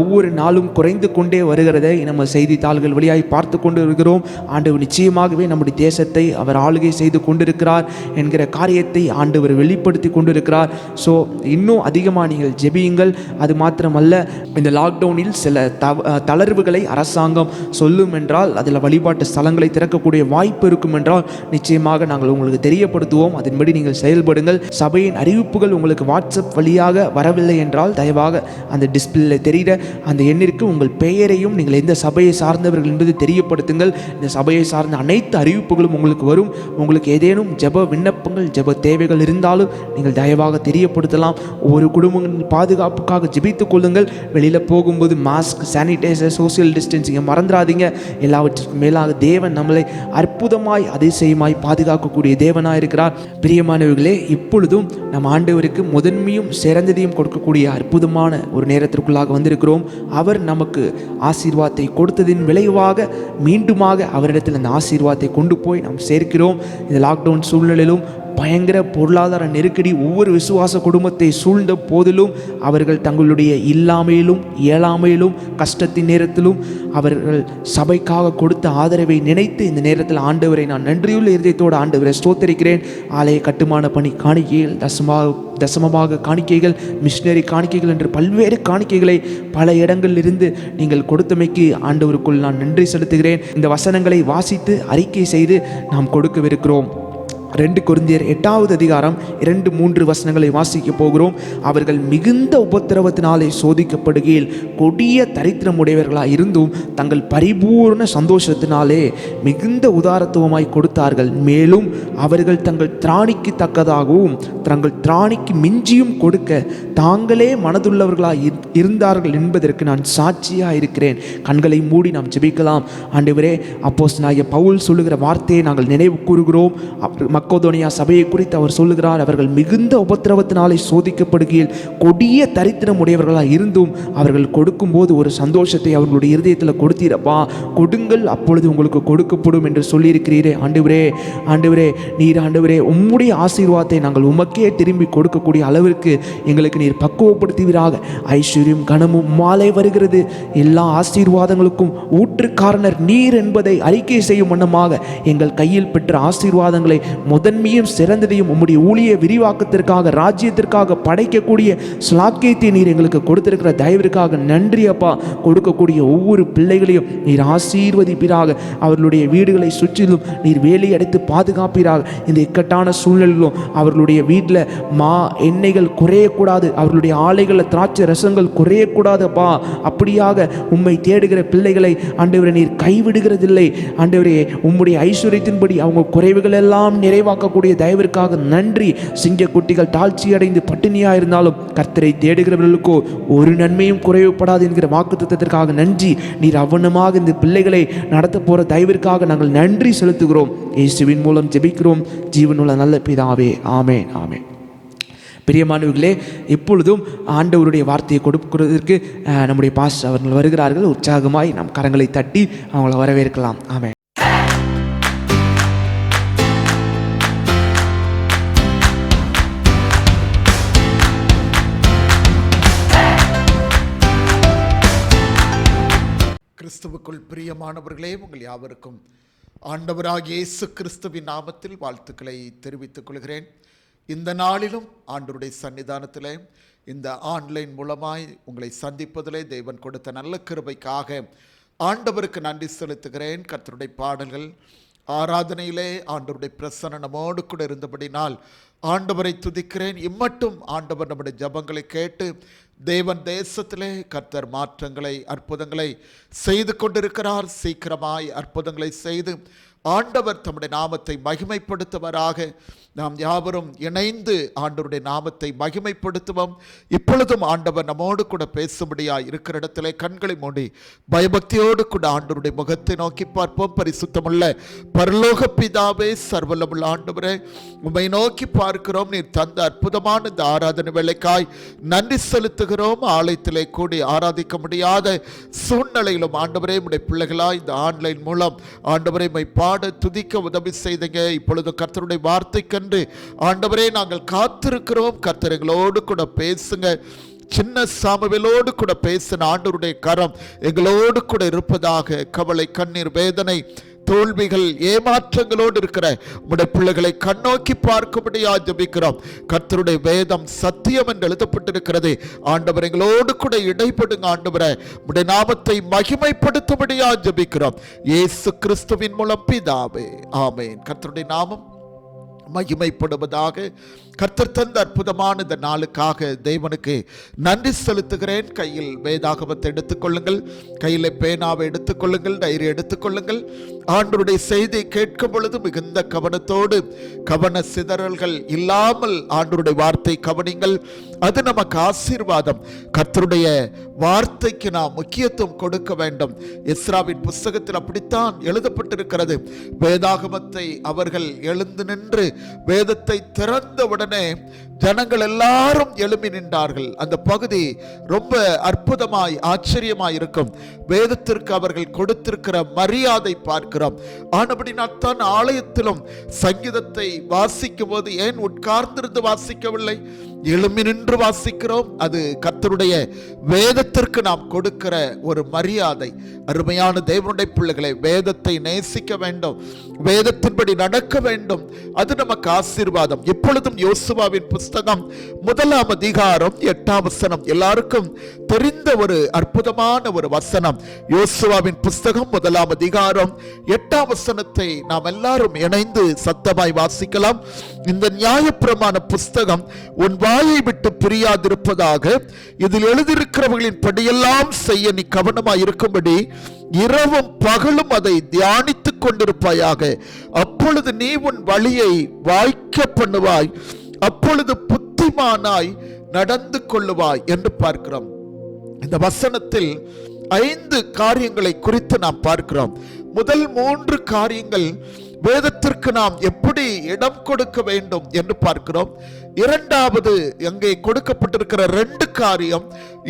ஒவ்வொரு நாளும் குறைந்து கொண்டே வருகிறதை நம்ம செய்தித்தாள்கள் வழியாய் பார்த்து கொண்டு இருக்கிறோம். ஆண்டவர் நிச்சயமாகவே நம்முடைய தேசத்தை அவர் ஆளுகை செய்து கொண்டிருக்கிறார் என்கிற காரியத்தை ஆண்டவர் வெளிப்படுத்தி கொண்டிருக்கிறார். ஸோ இன்னும் அதிகமாக நீங்கள் ஜெபியுங்கள். அது மாத்திரமல்ல, இந்த லாக்டவுனில் சில தளர்வுகளை அரசாங்கம் சொல்லும் என்றால் அதில் வழிபாட்டு ஸ்தலங்களை திறக்கக்கூடிய வாய்ப்பு இருக்கும் என்றால் நிச்சயமாக நாங்கள் உங்களுக்கு தெரியப்படுத்துவோம். அதன்படி நீங்கள் செயல்படுங்கள். சபையின் அறிவிப்புகள் உங்களுக்கு வாட்ஸ்அப் வழியாக வரவில்லை என்றால் தயவாக அந்த டிஸ்பிளேல தெரிகிற அந்த எண்ணிற்கு உங்கள் பெயரையும் நீங்கள் எந்த சபையை சார்ந்தவர்கள் என்பது தெரியப்படுத்துங்கள். இந்த சபையை சார்ந்த அனைத்து அறிவிப்புகளும் உங்களுக்கு வரும். உங்களுக்கு ஏதேனும் ஜெப விண்ணப்பங்கள், ஜெப தேவைகள் இருந்தாலும் நீங்கள் தயவாக தெரியப்படுத்தலாம். ஒவ்வொரு குடும்பங்களின் பாதுகாப்புக்காக ஜெபித்துக் கொள்ளுங்கள். வெளியில் போகும்போது மாஸ்க், சானிடைசர், சோசியல் டிஸ்டன்சிங்கை மறந்துடாதீங்க. எல்லாவற்றிற்கும் மேலாக தேவன் நம்மளை அற்புதமாய் அதிசயமாய் பாதுகாக்கக்கூடிய தேவனாக இருக்கிறார். பிரியமானவர்களே, இப்பொழுதும் நம் ஆண்டவருக்கு முதன்மையும் சிறந்ததையும் கொடுக்கக்கூடிய அற்புதமான ஒரு நேரத்திற்குள்ளாக வந்திருக்கிறோம். அவர் நமக்கு ஆசீர்வாதத்தை கொடுத்ததின் விளைவாக மீண்டுமாக அவரிடத்தில் அந்த ஆசீர்வாதத்தை கொண்டு போய் நாம் சேர்க்கிறோம். இந்த லாக்டவுன் சூழ்நிலையிலும் பயங்கர பொருளாதார நெருக்கடி ஒவ்வொரு விசுவாச குடும்பத்தை சூழ்ந்த போதிலும் அவர்கள் தங்களுடைய இல்லாமையிலும் இயலாமையிலும் கஷ்டத்தின் நேரத்திலும் அவர்கள் சபைக்காக கொடுத்த ஆதரவை நினைத்து இந்த நேரத்தில் ஆண்டவரை நான் நன்றியுள்ள இருதயத்தோடு ஆண்டவரை ஸ்தோத்தரிக்கிறேன். ஆலய கட்டுமான பணி காணிக்கைகள், தசமமாக காணிக்கைகள், மிஷினரி காணிக்கைகள் என்று பல்வேறு காணிக்கைகளை பல இடங்களிலிருந்து நீங்கள் கொடுத்தமைக்கு ஆண்டவருக்குள் நான் நன்றி செலுத்துகிறேன். இந்த வசனங்களை வாசித்து அறிக்கை செய்து நாம் கொடுக்கவிருக்கிறோம். 2 கொரிந்தியர் 8வது அதிகாரம் 2-3 வசனங்களை வாசிக்க போகிறோம். அவர்கள் மிகுந்த உபத்திரவத்தினாலே சோதிக்கப்படுகையில் கொடிய தரித்திரமுடையவர்களாக இருந்தும் தங்கள் பரிபூர்ண சந்தோஷத்தினாலே மிகுந்த உதாரத்துவமாய் கொடுத்தார்கள். மேலும் அவர்கள் தங்கள் திராணிக்கு தக்கதாகவும் தங்கள் திராணிக்கு மிஞ்சியும் கொடுக்க தாங்களே மனதுள்ளவர்களாக இருந்தார்கள் என்பதற்கு நான் சாட்சியாக இருக்கிறேன். கண்களை மூடி நாம் ஜெபிக்கலாம். ஆண்டவரே, அப்போஸ்தலனாகிய பவுல் சொல்லுகிற வார்த்தையை நாங்கள் நினைவு கூறுகிறோம். மக்கோதோனியா சபையை குறித்து அவர் சொல்லுகிறார், அவர்கள் மிகுந்த உபத்திரவத்தினாலே சோதிக்கப்படுகையில் கொடிய தரித்திரம் உடையவர்களாக இருந்தும் அவர்கள் கொடுக்கும்போது ஒரு சந்தோஷத்தை அவர்களுடைய இருதயத்தில் கொடுத்தீரப்பா. கொடுங்கள், அப்பொழுது உங்களுக்கு கொடுக்கப்படும் என்று சொல்லியிருக்கிறீரே. ஆண்டவரே நீர் ஆண்டவரே உம்முடைய ஆசீர்வாதத்தை நாங்கள் உமக்கே திரும்பி கொடுக்கக்கூடிய அளவிற்கு எங்களுக்கு நீர் பக்குவப்படுத்துவீராக. ஐஸ்வர்யம் கனமும் மாலை வருகிறது. எல்லா ஆசீர்வாதங்களுக்கும் ஊற்றுக்காரனர் நீர் என்பதை அறிக்கை செய்யும் வண்ணமாக எங்கள் கையில் பெற்ற ஆசீர்வாதங்களை முதன்மையும் சிறந்ததையும் உம்முடைய ஊழிய விரிவாக்கத்திற்காக, ராஜ்யத்திற்காக படைக்கக்கூடிய ஸ்லாக்கியத்தை நீர் எங்களுக்கு கொடுத்திருக்கிற தயவிற்காக நன்றி அப்பா. கொடுக்கக்கூடிய ஒவ்வொரு பிள்ளைகளையும் நீர் ஆசீர்வதிப்பீராக. அவர்களுடைய வீடுகளை சுற்றிலும் நீர் வேலி அடைத்து பாதுகாப்பீராக. இந்த இக்கட்டான சூழ்நிலையிலும் அவர்களுடைய வீட்டில் எண்ணெய்கள் குறையக்கூடாது, அவர்களுடைய ஆலைகளில் திராட்சை ரசங்கள் குறையக்கூடாது அப்பா. அப்படியாக உம்மை தேடுகிற பிள்ளைகளை ஆண்டவரே நீர் கைவிடுகிறதில்லை. ஆண்டவரே, உம்முடைய ஐஸ்வர்யத்தின்படி அவங்க குறைவுகள் எல்லாம் நிறைவாக்கக்கூடிய தயவிற்காக நன்றி. சிங்க குட்டிகள் தாழ்ச்சி அடைந்து பட்டினியாக இருந்தாலும் கர்த்தரை தேடுகிறவர்களுக்கோ ஒரு நன்மையும் குறைவுபடாது என்கிற வாக்குத்தத்தத்திற்காக நன்றி. நீர் அவனமாக இந்த பிள்ளைகளை நடத்த போகிற தயவிற்காக நாங்கள் நன்றி செலுத்துகிறோம். இயேசுவின் மூலம் ஜெபிக்கிறோம் ஜீவனுள்ள நல்ல பிதாவே, ஆமென், ஆமென். பிரியமானவர்களே, இப்பொழுதும் ஆண்டவருடைய வார்த்தையை கொடுக்கிறதற்கு நம்முடைய பாஸ்டர் அவர்கள் வருகிறார்கள். உற்சாகமாய் நம் கரங்களை தட்டி அவங்களை வரவேற்கலாம். ஆமென்.
கிறிஸ்துவுக்குள் பிரியமானவர்களே, உங்கள் யாவருக்கும் ஆண்டவராகிய இயேசு கிறிஸ்துவின் நாமத்தில் வாழ்த்துக்களை தெரிவித்துக் கொள்கிறேன். இந்த நாளிலும் ஆண்டவருடைய சன்னிதானத்திலே இந்த ஆன்லைன் மூலமாய் உங்களை சந்திப்பதிலே தேவன் கொடுத்த நல்ல கிருபைக்காக ஆண்டவருக்கு நன்றி செலுத்துகிறேன். கர்த்தருடைய பாடல்கள் ஆராதனையிலே ஆண்டவருடைய பிரசன்னம் நம்மோடு கூட இருந்தபடினால் ஆண்டவரை துதிக்கிறேன். இம்மட்டும் ஆண்டவர் நம்முடைய ஜபங்களை கேட்டு தேவன் தேசத்திலே கர்த்தர் மாற்றங்களை அற்புதங்களை செய்து கொண்டிருக்கிறார். சீக்கிரமாய் அற்புதங்களை செய்து ஆண்டவர் தம்முடைய நாமத்தை மகிமைப்படுத்துவராக. நாம் யாவரும் இணைந்து ஆண்டவருடைய நாமத்தை மகிமைப்படுத்துவோம். இப்பொழுதும் ஆண்டவர் நம்மோடு கூட பேசும்படியாய் இருக்கிற இடத்திலே கண்களை மூடி பயபக்தியோடு கூட ஆண்டவருடைய முகத்தை நோக்கி பார்ப்போம். பரிசுத்தமுள்ள பரலோக பிதாவே, சர்வலமுள்ள ஆண்டவரே, உம்மை நோக்கி பார்க்கிறோம். நீர் தந்த அற்புதமான இந்த ஆராதனை வேளைக்காய் நன்றி செலுத்துகிறோம். ஆலயத்திலே கூடி ஆராதிக்க முடியாத சூழ்நிலையிலும் ஆண்டவரே, உம்முடைய பிள்ளைகளாய் இந்த ஆன்லைன் மூலம் ஆண்டவரை மை பாட துதிக்க உதவி செய்தீங்க. இப்பொழுது கர்த்தருடைய வார்த்தைக்கென்று ஆண்டவரே நாங்கள் காத்திருக்கிறோம். கர்த்தர் எங்களோடு கூட பேசுங்க. சின்ன சாமுவேலோடு கூட பேசின ஆண்டவருடைய கரம் எங்களோடு கூட இருப்பதாக. கவலை, கண்ணீர், வேதனை, தோல்விகள், ஏமாற்றங்களோடு இருக்கிற உடைய பிள்ளைகளை கண்ணோக்கி பார்க்கும்படியா ஜெபிக்கிறோம். கர்த்தருடைய வேதம் சத்தியம் என்று எழுதப்பட்டிருக்கிறது. ஆண்டவர் எங்களோடு கூட இடைப்படுங்க. ஆண்டவரை உடைய நாமத்தை மகிமைப்படுத்தும்படியா ஜெபிக்கிறோம். இயேசு கிறிஸ்துவின் மூலம் பிதாவே, ஆமென். கர்த்தருடைய நாமம் மகிமைப்படுவதாக. கர்த்தர் தந்த அற்புதமான இந்த நாளுக்காக தேவனுக்கு நன்றி செலுத்துகிறேன். கையில் வேதாகமத்தை எடுத்துக்கொள்ளுங்கள், கையில் பேனாவை எடுத்துக்கொள்ளுங்கள், டைரி எடுத்துக்கொள்ளுங்கள். ஆண்டவருடைய செய்தியை கேட்கும் பொழுது மிகுந்த கவனத்தோடு, கவன சிதறல்கள் இல்லாமல் ஆண்டவருடைய வார்த்தை கவனிங்கள். அது நமக்கு ஆசீர்வாதம். கர்த்தருடைய வார்த்தைக்கு நாம் முக்கியத்துவம் கொடுக்க வேண்டும். எஸ்ராவின் புஸ்தகத்தில் அப்படித்தான் எழுதப்பட்டிருக்கிறது. வேதாகமத்தை அவர்கள் எழுந்து நின்று வேதத்தை திறந்த உடனே ஜனங்கள் எல்லாரும் எழும்பி நின்றார்கள். அந்த பகுதி ரொம்ப அற்புதமாய் ஆச்சரியமாய் இருக்கும். வேதத்திற்கு அவர்கள் கொடுத்திருக்கிற மரியாதை பார்க்கிறோம். ஆனபடினால் தான் ஆலயத்திலும் சங்கீதத்தை வாசிக்கும் போது ஏன் உட்கார்ந்திருந்து வாசிக்கவில்லை, எழும்பி நின்று வாசிக்கிறோம். அது கர்த்தருடைய வேதத்திற்கு நாம் கொடுக்கிற ஒரு மரியாதை. அருமையான தேவனுடைய பிள்ளைகளை, வேதத்தை நேசிக்க வேண்டும், வேதத்தின்படி நடக்க வேண்டும். அது நமக்கு ஆசீர்வாதம். இப்பொழுதும் யோசுவாவின் புஸ்தகம் 1ஆம் அதிகாரம் 8ஆம் வசனம், எல்லாருக்கும் தெரிந்த ஒரு அற்புதமான ஒரு வசனம். யோசுவாவின் புஸ்தகம் 1ஆம் அதிகாரம் 8ஆம் வசனத்தை நாம் எல்லாரும் இணைந்து சத்தமாய் வாசிக்கலாம். இந்த நியாயப்பிரமாண புஸ்தகம் உன் வாயை விட்டு பிரியாதிருப்பதாக, இதில் எழுதியிருக்கிறவர்களின் படியெல்லாம் செய்ய நீ கவனமாய் இருக்கும்படி இரவும் பகலும் அதை தியானித்துக் கொண்டிருப்பாயாக. அப்பொழுது நீ உன் வழியை வாய்க்க பண்ணுவாய், அப்பொழுது புத்திமானாய் நடந்து கொள்ளுவாய் என்று பார்க்கிறோம். இந்த வசனத்தில் 5 காரியங்களை குறித்து நாம் பார்க்கிறோம். முதல் 3 காரியங்கள் வேதத்திற்கு நாம் எப்படி இடம் கொடுக்க வேண்டும் என்று பார்க்கிறோம். இரண்டாவது, அங்கே கொடுக்கப்பட்டிருக்கிற 2 காரியம்,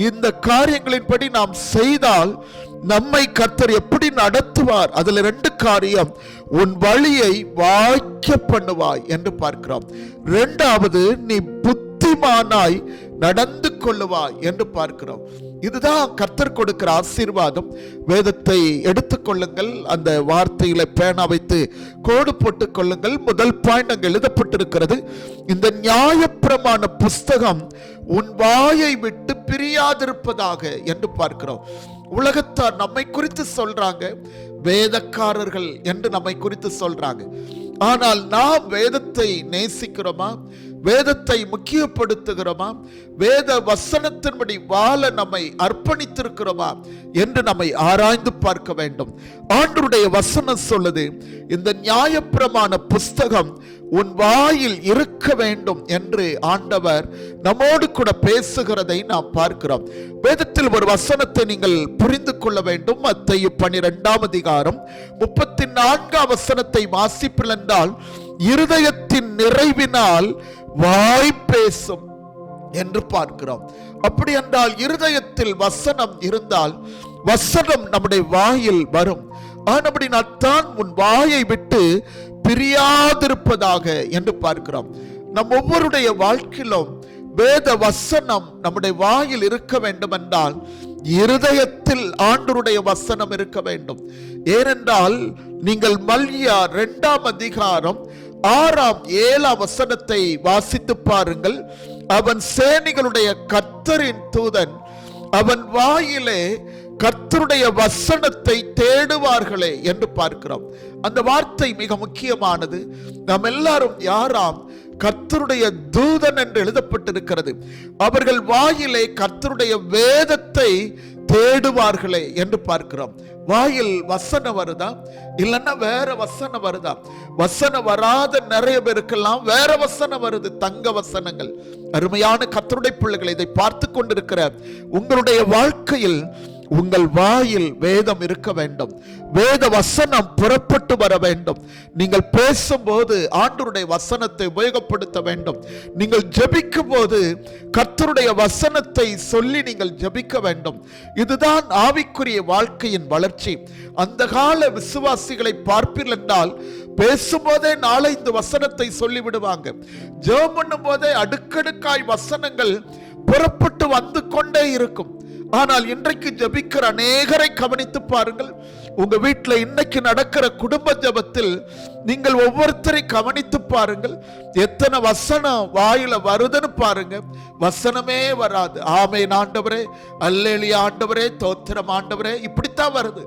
இந்த காரியங்களின்படி நாம் செய்தால் நம்மை கர்த்தர் எப்படி நடத்துவார். அதுல 2 காரியம், உன் வழியை வாய்க்க பண்ணுவாய் என்று பார்க்கிறோம். இரண்டாவது, நீ புத்திமானாய் நடந்து கொள்ளுவாய் என்று பார்க்கிறோம். இதுதான் கர்த்தர் கொடுக்கிற ஆசீர்வாதம். வேதத்தை எடுத்துக்கொள்ளுங்கள், அந்த வார்த்தையில பேனா வைத்து கோடு போட்டுக் கொள்ளுங்கள். முதல் பாயிண்ட் அங்கு எழுதப்பட்டிருக்கிறது, இந்த நியாயப்பிரமாண புஸ்தகம் உன் வாயை விட்டு பிரியாதிருப்பதாக என்று பார்க்கிறோம். உலகத்தார் நம்மை குறித்து சொல்றாங்க, வேதக்காரர்கள் என்று நம்மை குறித்து சொல்றாங்க. ஆனால் நாம் வேதத்தை நேசிக்கிறோமா? வேதத்தை முக்கியப்படுத்துகிறோமா? வேத வசனத்தின்படி வாழ நம்மை அர்ப்பணித்திருக்கிறோமா என்று நம்மை ஆராய்ந்து பார்க்க வேண்டும். ஆண்டவருடைய வசனம் சொல்லுது, இந்த நியாயப்பிரமாண புஸ்தகம் உன் வாயில் இருக்க வேண்டும் என்று ஆண்டவர் நம்மோடு கூட பேசுகிறதை நாம் பார்க்கிறோம். வேதத்தில் ஒரு வசனத்தை நீங்கள் புரிந்து கொள்ள வேண்டும். மத்தேயு 12ஆம் அதிகாரம் 34ஆம் வசனத்தை வாசிப்பில் என்றால், இருதயத்தின் நிறைவினால் வாய் பேசும் என்று பார்க்கிறோம். அப்படி என்றால் இருதயத்தில் வசனம் இருந்தால் வசனம் நம்முடைய வாயில் வரும். ஆனபடினால் தான் உன் வாயை விட்டு பிரியாதிருப்பதாக என்று பார்க்கிறோம். நம் ஒவ்வொருடைய வாழ்க்கையிலும் வேத வசனம் நம்முடைய வாயில் இருக்க வேண்டும் என்றால் இருதயத்தில் ஆண்டவருடைய வசனம் இருக்க வேண்டும். ஏனென்றால் நீங்கள் மல்கியா 2ஆம் அதிகாரம் 6ஆம் 7ஆம் வசனத்தை வாசித்து பாருங்கள். அவன் சேனைகளுடைய கர்த்தரின் தூதன், அவன் வாயிலே கர்த்தருடைய வசனத்தை தேடுவார்களே என்று பார்க்கிறோம். அந்த வார்த்தை மிக முக்கியமானது. நாம் எல்லாரும் யாராம்? கர்த்தருடைய தூதன் என்று எழுதப்பட்டிருக்கிறது. அவர்கள் வாயிலே கர்த்தருடைய வேதத்தை தேடுவார்களே என்று பார்க்கிறோம். வாயில் வசனம் வருதா, இல்லைன்னா வேற வசனம் வருதா? வசனம் வராத நிறைய பேருக்கெல்லாம் வேற வசனம் வருது, தங்க வசனங்கள். அருமையான கர்த்தருடைய பிள்ளைகளை, இதை பார்த்து கொண்டிருக்கிற உங்களுடைய வாழ்க்கையில் உங்கள் வாயில் வேதம் இருக்க வேண்டும். வேத வசனம் புறப்பட்டு வர வேண்டும். நீங்கள் பேசும்போது ஆண்டவருடைய வசனத்தை உபயோகப்படுத்த வேண்டும். நீங்கள் ஜெபிக்கும் போது கர்த்தருடைய வசனத்தை சொல்லி நீங்கள் ஜெபிக்க வேண்டும். இதுதான் ஆவிக்குரிய வாழ்க்கையின் வளர்ச்சி. அந்த கால விசுவாசிகளை பார்ப்பீர்கள் என்றால் பேசும்போதே 4-5 வசனத்தை சொல்லிவிடுவாங்க. ஜெபம் பண்ணும் போதே அடுக்கடுக்காய் வசனங்கள் புறப்பட்டு வந்து கொண்டே இருக்கும். ஆனால் இன்றைக்கு ஜெபிக்கிற அநேகரை கவனித்து பாருங்கள். உங்க வீட்டில் இன்னைக்கு நடக்கிற குடும்ப ஜெபத்தில் நீங்கள் ஒவ்வொருத்தரை கவனித்து பாருங்கள். எத்தனை வசனம் வாயில வருதுன்னு பாருங்க. வசனமே வராது. ஆமென் ஆண்டவரே, அல்லேலூயா ஆண்டவரே, தோத்திரம் ஆண்டவரே, இப்படித்தான் வருது.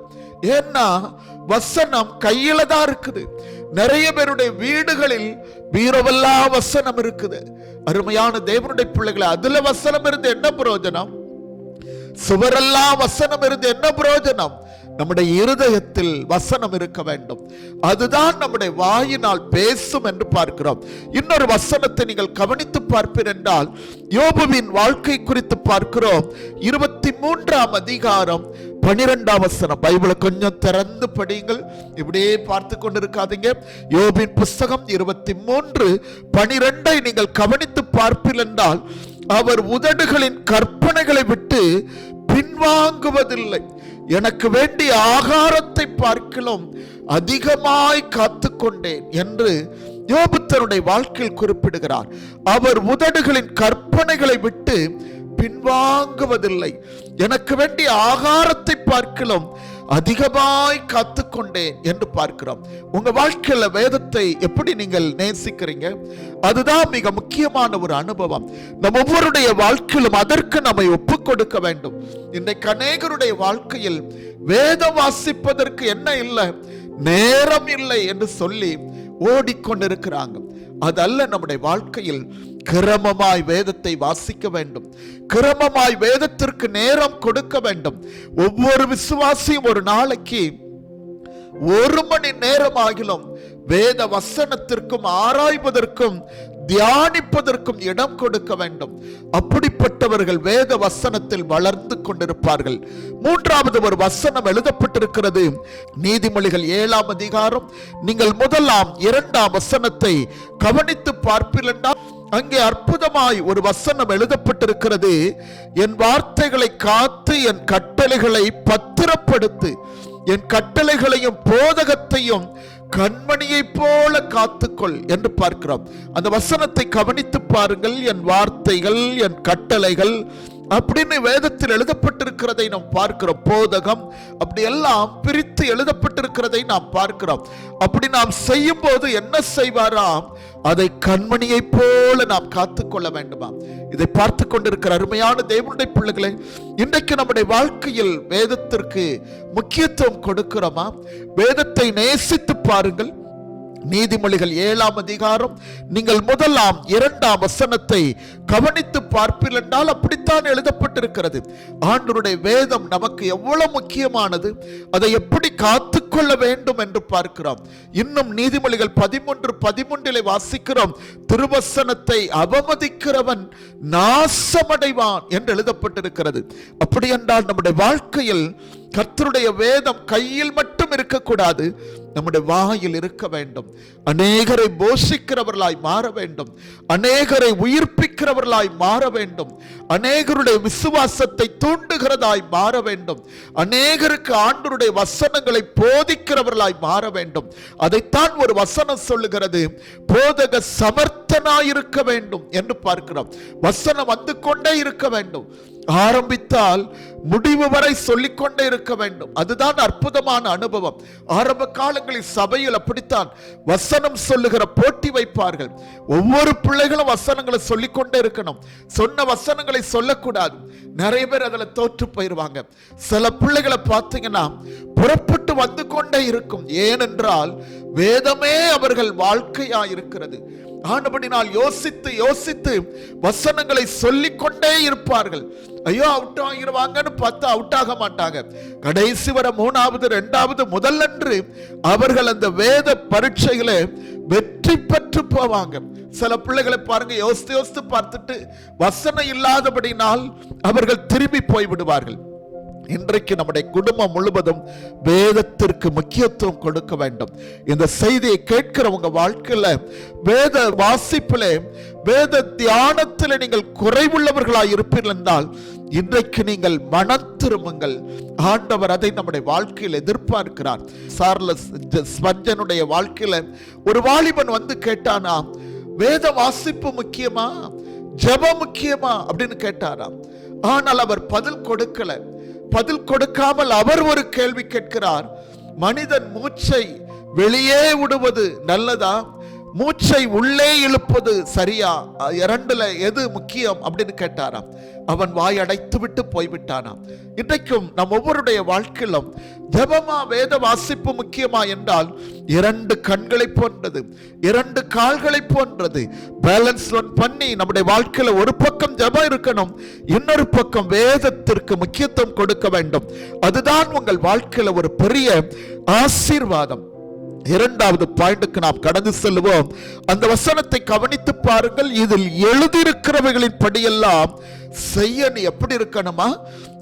ஏன்னா வசனம் கையில தான் இருக்குது. நிறைய பேருடைய வீடுகளில் பீரோவெல்லாம் வசனம் இருக்குது. அருமையான தேவனுடைய பிள்ளைகளை, அதுல வசனம் இருந்து என்ன பிரயோஜனம்? சுவரெல்லாம் வசனம் இருந்து என்ன பிரயோஜனம்? நம்முடைய இருதயத்தில் வசனம் இருக்க வேண்டும். அதுதான் நம்முடைய வாயினால் பேசும் என்று பார்க்கிறோம். இன்னொரு வசனத்தை நீங்கள் கவனித்து பார்ப்பீர் என்றால் யோபுவின் வாழ்க்கை குறித்து பார்க்கிறோம். 23ஆம் அதிகாரம் 12ஆம் வசனம். பைபிளை கொஞ்சம் திறந்து படியுங்கள், இப்படியே பார்த்து கொண்டிருக்காதீங்க. யோபின் புஸ்தகம் 23:12 நீங்கள் கவனித்து பார்ப்பீர்கள் என்றால், அவர் உதடுகளின் கற்பனைகளை விட்டு பின்வாங்குவதில்லை. எனக்கு வேண்டிய ஆகாரத்தை பார்க்கிலும் அதிகமாய் காத்துக்கொண்டேன் என்று யோபு தன்னுடைய வாழ்க்கையில் குறிப்பிடுகிறார். அவர் உதடுகளின் கற்பனைகளை விட்டு பின்வாங்குவதில்லை. எனக்கு வேண்டிய ஆகாரத்தை பார்க்கிலும் அதிகமாய் காத்துக்கொண்டேன் என்று பார்க்கிறோம். உங்க வாழ்க்கையில வேதத்தை எப்படி நீங்கள் நேசிக்கிறீங்க? அதுதான் மிக முக்கியமான ஒரு அனுபவம். நம் ஒவ்வொருடைய வாழ்க்கையிலும் அதற்கு நம்மை ஒப்புக் கொடுக்க வேண்டும். இன்றைக்கு அநேகருடைய வாழ்க்கையில் வேதம் வாசிப்பதற்கு என்ன இல்லை, நேரம் இல்லை என்று சொல்லி ஓடிக்கொண்டிருக்கிறாங்க. அதல்ல நம்முடைய வாழ்க்கையில் கிரமமாய் வேதத்தை வாசிக்க வேண்டும். கிரமமாய் வேதத்திற்கு நேரம் கொடுக்க வேண்டும். ஒவ்வொரு விசுவாசியும் ஒரு நாளைக்கு 1 மணி நேரம் ஆகிலும் வேத வசனத்திற்கும் ஆராய்வதற்கும் தியானிப்பதற்கும் இடம் கொடுக்க வேண்டும். அப்படிப்பட்டவர்கள் வேத வசனத்தில் வளர்ந்து கொண்டிருப்பார்கள். 3வது ஒரு வசனம் எழுதப்பட்டிருக்கிறது. நீதிமொழிகள் 7ஆம் அதிகாரம் நீங்கள் 1ஆம் 2ஆம் வசனத்தை கவனித்து பார்ப்பீர்கள். அங்கே அற்புதமாய் ஒரு வசனம் எழுதப்பட்டிருக்கிறது. என் வார்த்தைகளை காத்து என் கட்டளைகளை பத்திரப்படுத்து, என் கட்டளைகளையும் போதகத்தையும் கண்மணியை போல காத்துக்கொள் என்று பார்க்கிறோம். அந்த வசனத்தை கவனித்து பாருங்கள். என் வார்த்தைகள், என் கட்டளைகள் அப்படின்னு வேதத்தில் எழுதப்பட்டிருக்கிறதை நாம் பார்க்கிறோம். போதகம் அப்படி எல்லாம் பிரித்து எழுதப்பட்டிருக்கிறதை நாம் பார்க்கிறோம். அப்படி நாம் செய்யும் போது என்ன செய்வாராம்? அதை கண்மணியை போல நாம் காத்துக்கொள்ள வேண்டுமா? இதை பார்த்து கொண்டிருக்கிற அருமையான தேவனுடைய பிள்ளைகளை, இன்றைக்கு நம்முடைய வாழ்க்கையில் வேதத்திற்கு முக்கியத்துவம் கொடுக்கிறோமா? வேதத்தை நேசித்து பாருங்கள். நீதிமொழிகள் 7ஆம் அதிகாரம் நீங்கள் 1ஆம் 2ஆம் வசனத்தை கவனித்து பார்ப்பீர்கள் என்றால் அப்படித்தான் எழுதப்பட்டிருக்கிறது. ஆண்டவருடைய வேதம் நமக்கு எவ்வளவு முக்கியமானது, அதை எப்படி காத்துக்கொள்ள வேண்டும் என்று பார்க்கிறோம். இன்னும் நீதிமொழிகள் 13:13 வாசிக்கிறோம், திருவசனத்தை அவமதிக்கிறவன் நாசமடைவான் என்று எழுதப்பட்டிருக்கிறது. அப்படி என்றால் நம்முடைய வாழ்க்கையில் கர்த்தருடைய வேதம் கையில் மட்டும் இருக்கக்கூடாது, நம்முடைய வாயில் இருக்க வேண்டும். அநேகரை போஷிக்கிறவர்களாய் மாற வேண்டும். அநேகரை உயிர்ப்பிக்கிறவர்களாய் மாற வேண்டும். அநேகருடைய விசுவாசத்தை தூண்டுகிறதாய் மாற வேண்டும். அநேகருக்கு ஆண்டவருடைய வசனங்களை போதிக்கிறவர்களாய் மாற வேண்டும். அதைத்தான் ஒரு வசனம் சொல்லுகிறது, போதக சமர்த்தனாயிருக்க வேண்டும் என்று பார்க்கிறோம். வசனம் வந்து கொண்டே இருக்க வேண்டும். ஆரம்பித்தால் முடிவு வரை சொல்லிக்கொண்டே இருக்க வேண்டும். அதுதான் அற்புதமான அனுபவம். ஆரம்ப காலங்களில் சபையில் அப்படித்தான் வசனம் சொல்லுகிற போட்டி வைப்பார்கள். ஒவ்வொரு பிள்ளைகளும் வசனங்களை சொல்லிக்கொண்டே இருக்கணும். சொன்ன வசனங்களை சொல்லக்கூடாது. நிறைய பேர் அதில் தோற்று போயிருவாங்க. சில பிள்ளைகளை பார்த்தீங்கன்னா புறப்பட்டு வந்து கொண்டே இருக்கும். ஏனென்றால் வேதமே அவர்கள் வாழ்க்கையா இருக்கிறது. ஆனபடினால் யோசித்து யோசித்து வசனங்களை சொல்லிக் கொண்டே இருப்பார்கள். ஐயோ அவுட் ஆகிருவாங்கன்னு பார்த்தா அவுட் ஆக மாட்டாங்க. கடைசி வர 3வது 2வது முதலன்று அவர்கள் அந்த வேத பரீட்சையில வெற்றி பெற்று போவாங்க. சில பிள்ளைகளை பாருங்க, யோசித்து யோசித்து பார்த்துட்டு வசனம் இல்லாதபடினால் அவர்கள் திரும்பி போய்விடுவார்கள். இன்றைக்கு நம்முடைய குடும்பம் முழுவதும் வேதத்திற்கு முக்கியத்துவம் கொடுக்க வேண்டும். இந்த செய்தியை கேட்கிறவங்க வாழ்க்கையில வேத வாசிப்பில வேத தியானத்தில் நீங்கள் குறைவுள்ளவர்களாய் இருப்பீர்கள் என்றால் இன்றைக்கு நீங்கள் மனம் திரும்புங்கள். ஆண்டவர் அதை நம்முடைய வாழ்க்கையில் எதிர்பார்க்கிறார். சார்லஸ் ஸ்பர்ஜனுடைய வாழ்க்கையில ஒரு வாலிபன் வந்து கேட்டானா, வேத வாசிப்பு முக்கியமா ஜெபம் முக்கியமா அப்படின்னு கேட்டாராம். ஆனால் அவர் பதில் கொடுக்கல. பதில் கொடுக்காமல் அவர் ஒரு கேள்வி கேட்கிறார், மனிதன் மூச்சை வெளியே விடுவது நல்லதா, மூச்சை உள்ளே இழுப்பது சரியா, இரண்டுல எது முக்கியம் அப்படின்னு கேட்டாராம். அவன் வாய் அடைத்து விட்டு போய்விட்டானாம். இன்றைக்கும் நம் ஒவ்வொருடைய வாழ்க்கையிலும் ஜெபமா வேத வாசிப்பு முக்கியமா என்றால் 2 கண்களை போன்றது, 2 கால்களை போன்றது. பேலன்ஸ் பண்ணி நம்முடைய வாழ்க்கையில ஒரு பக்கம் ஜெபம் இருக்கணும், இன்னொரு பக்கம் வேதத்திற்கு முக்கியத்துவம் கொடுக்க வேண்டும். அதுதான் உங்கள் வாழ்க்கையில ஒரு பெரிய ஆசீர்வாதம். 2வது பாயிண்ட்க்கு நாம் கடந்து செல்வோம். அந்த வசனத்தை கவனித்து பாருங்கள். இதில் எழுதியிருக்கிறவைகளின் படியெல்லாம் செய்ய நீ எப்படி இருக்கணுமா,